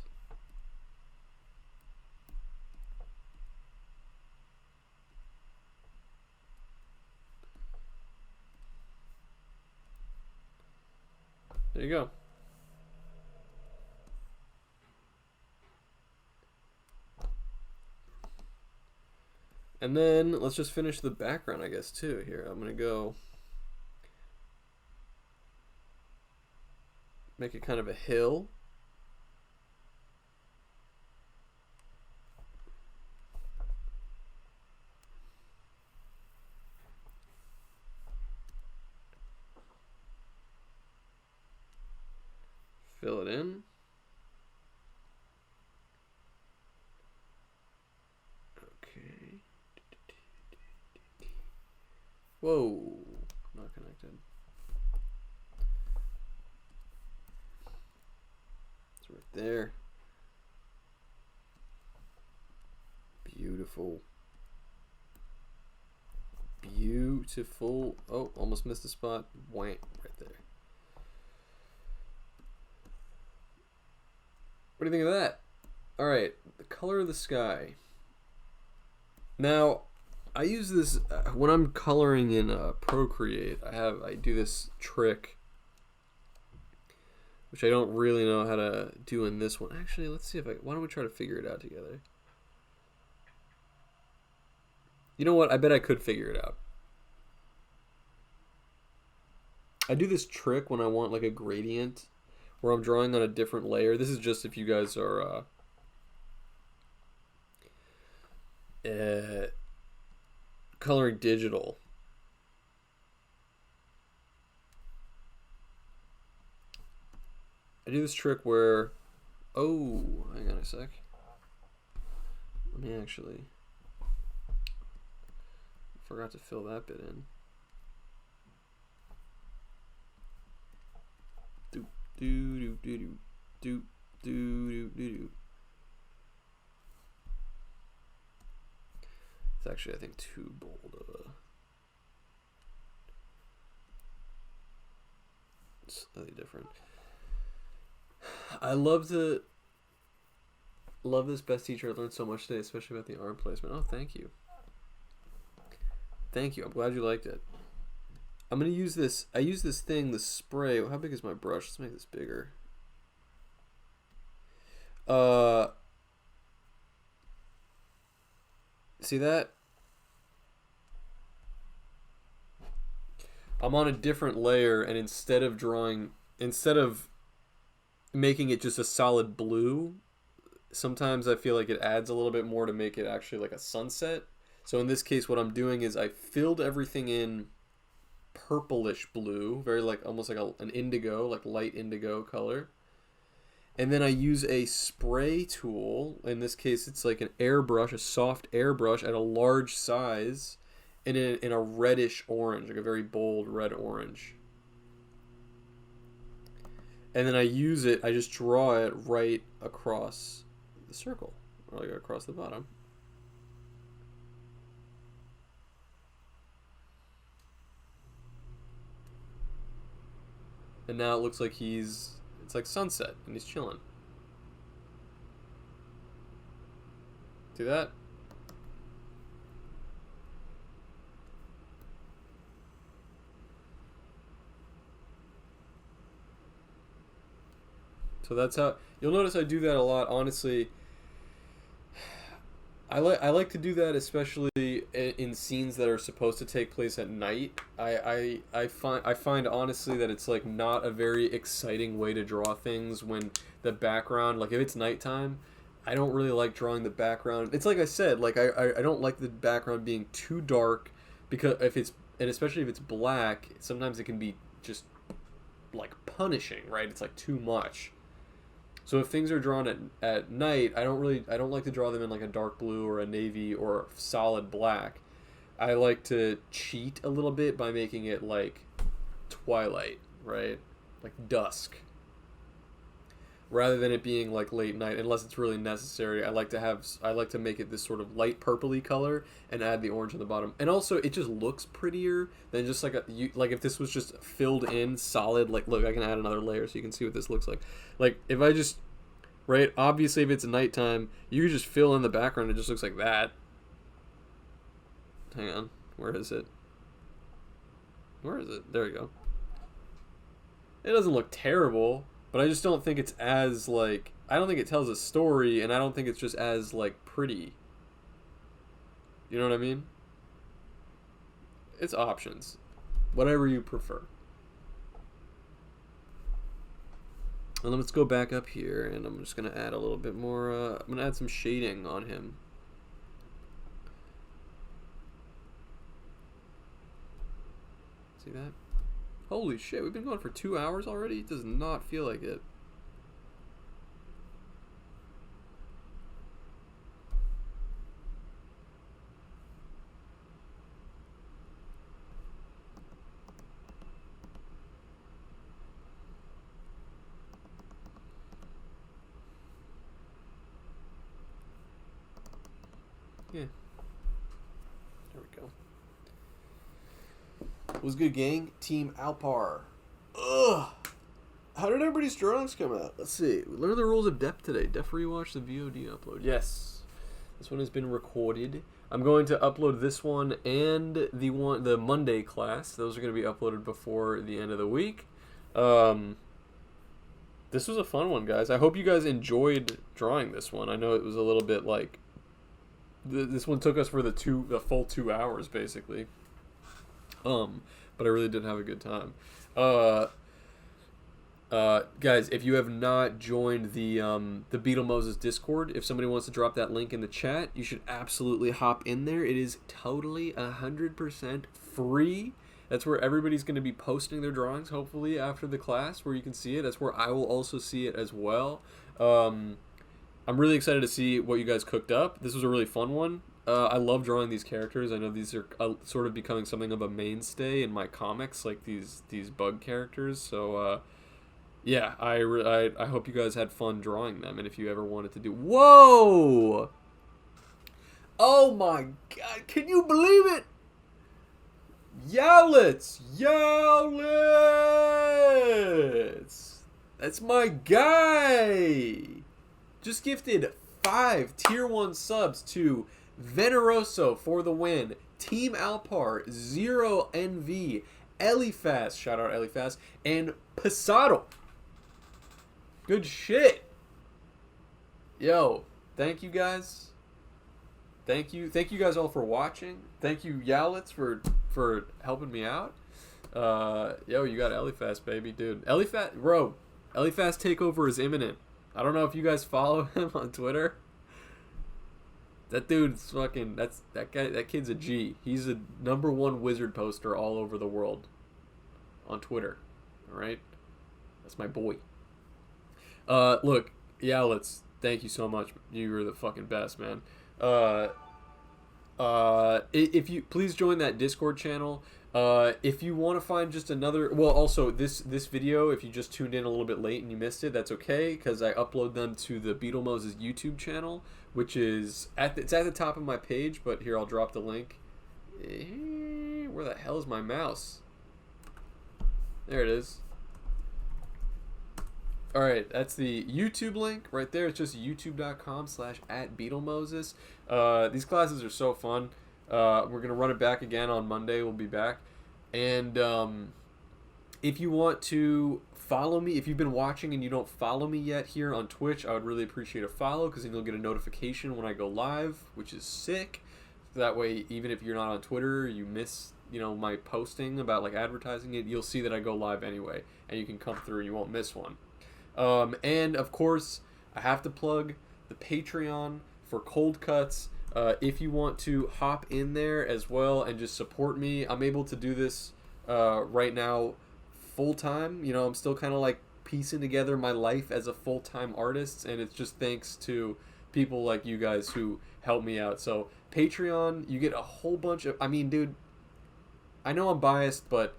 S1: There you go. And then let's just finish the background, I guess, too. Here, I'm going to go make it kind of a hill. Fill it in. Okay. Whoa, not connected. It's right there. Beautiful. Beautiful. Oh, almost missed a spot. Wank, right there. What do you think of that? All right, the color of the sky. Now, I use this when I'm coloring in Procreate. I do this trick, which I don't really know how to do in this one. Actually, let's see why don't we try to figure it out together? You know what? I bet I could figure it out. I do this trick when I want like a gradient where I'm drawing on a different layer. This is just if you guys are coloring digital. I do this trick where, oh, hang on a sec. Let me actually Forgot to fill that bit in. Do do do do do do do do. It's actually, I think, too bold of a. Slightly different. I love this best teacher. I learned so much today, especially about the arm placement. Oh, thank you. Thank you. I'm glad you liked it. I'm gonna use this. I use this thing, the spray. How big is my brush? Let's make this bigger. See that? I'm on a different layer, and instead of making it just a solid blue, sometimes I feel like it adds a little bit more to make it actually like a sunset. So in this case, what I'm doing is I filled everything in purplish blue, very like almost like an indigo, like light indigo color. And then I use a spray tool. In this case, it's like an airbrush, a soft airbrush at a large size, in a reddish orange, like a very bold red orange. And then I use it, I just draw it right across the circle, or like across the bottom. And now it looks like it's like sunset, and he's chilling. See that? So that's how, you'll notice I do that a lot, honestly. I like to do that, especially in scenes that are supposed to take place at night. I find honestly that it's like not a very exciting way to draw things when the background, like if it's nighttime, I don't really like drawing the background. It's like I said, like I don't like the background being too dark, because and especially if it's black, sometimes it can be just like punishing, right? It's like too much. So if things are drawn at night, I don't like to draw them in like a dark blue or a navy or solid black. I like to cheat a little bit by making it like twilight, right? Like dusk. Rather than it being like late night, unless it's really necessary. I like to make it this sort of light purpley color and add the orange on the bottom. And also it just looks prettier than just like like if this was just filled in solid. Like look, I can add another layer so you can see what this looks like. Like if I just, right, obviously if it's nighttime, you can just fill in the background, it just looks like that. Hang on, where is it? Where is it? There we go. It doesn't look terrible. But I just don't think it's as, like, I don't think it tells a story, and I don't think it's just as, like, pretty. You know what I mean? It's options. Whatever you prefer. And then let's go back up here, and I'm just going to add a little bit more, I'm going to add some shading on him. See that? Holy shit, we've been going for 2 hours already? It does not feel like it. Yeah. There we go. Was good, gang. Team Alpar. Ugh. How did everybody's drawings come out? Let's see. We learned the rules of depth today. Def rewatch the VOD upload. Yes. This one has been recorded. I'm going to upload this one and the Monday class. Those are going to be uploaded before the end of the week. This was a fun one, guys. I hope you guys enjoyed drawing this one. I know it was a little bit like this one took us for the full 2 hours basically. But I really did have a good time. Guys, if you have not joined the Beetle Moses Discord, if somebody wants to drop that link in the chat, you should absolutely hop in there. It is totally 100% free. That's where everybody's going to be posting their drawings, hopefully, after the class, where you can see it. That's where I will also see it as well. I'm really excited to see what you guys cooked up. This was a really fun one. I love drawing these characters. I know these are sort of becoming something of a mainstay in my comics, like these bug characters. So yeah, I hope you guys had fun drawing them, and if you ever wanted to do, whoa, oh my god, can you believe it? Yowlitz, that's my guy. Just gifted 5 tier 1 subs to Veneroso for the win, Team Alpar, Zero NV, Elifast, shout out Elifast, and Pasado. Good shit. Yo, thank you guys. Thank you guys all for watching. Thank you Yowlitz for helping me out. Yo, you got Elifast, baby, dude. Elifast takeover is imminent. I don't know if you guys follow him on Twitter. That dude's fucking, that kid's a G. He's a #1 wizard poster all over the world on Twitter. All right? That's my boy. Look, Yowlitz, thank you so much. You were the fucking best, man. If you please join that Discord channel. If you want to find just another, well, also this video, if you just tuned in a little bit late and you missed it, that's okay, because I upload them to the Beetle Moses YouTube channel, which is it's at the top of my page. But here, I'll drop the link. Where the hell is my mouse? There it is. All right, that's the YouTube link right there. It's just youtube.com/@BeetleMoses. These classes are so fun. We're gonna run it back again on Monday. We'll be back, and if you want to follow me, if you've been watching and you don't follow me yet here on Twitch, I would really appreciate a follow, because then you'll get a notification when I go live, which is sick. That way, even if you're not on Twitter, you miss my posting about like advertising it, you'll see that I go live anyway, and you can come through and you won't miss one. And of course, I have to plug the Patreon for Cold Cuts. If you want to hop in there as well and just support me, I'm able to do this right now full time. I'm still kind of like piecing together my life as a full-time artist, and it's just thanks to people like you guys who help me out. So Patreon, you get a whole bunch of, I mean, dude, I know I'm biased, but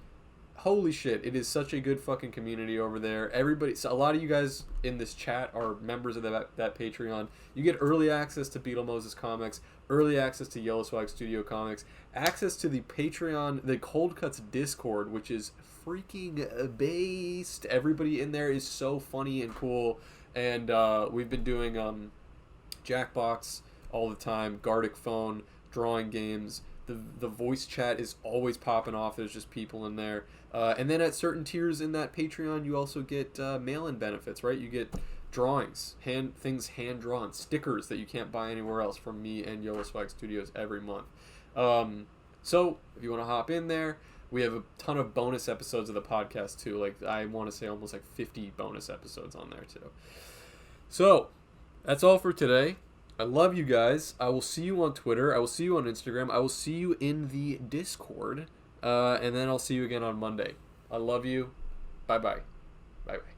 S1: holy shit, it is such a good fucking community over there. Everybody, so a lot of you guys in this chat are members of that Patreon. You get early access to Beetle Moses comics, early access to Yellow Swag Studio comics, access to the Patreon, the Cold Cuts Discord, which is freaking based. Everybody in there is so funny and cool, and we've been doing Jackbox all the time, Gardic Phone, drawing games. The voice chat is always popping off. There's just people in there. And then at certain tiers in that Patreon, you also get mail-in benefits, right? You get drawings, things hand-drawn, stickers that you can't buy anywhere else from me and Yellow Swag Studios every month. So if you want to hop in there, we have a ton of bonus episodes of the podcast too. Like, I want to say almost like 50 bonus episodes on there too. So that's all for today. I love you guys. I will see you on Twitter. I will see you on Instagram. I will see you in the Discord. And then I'll see you again on Monday. I love you. Bye-bye. Bye-bye.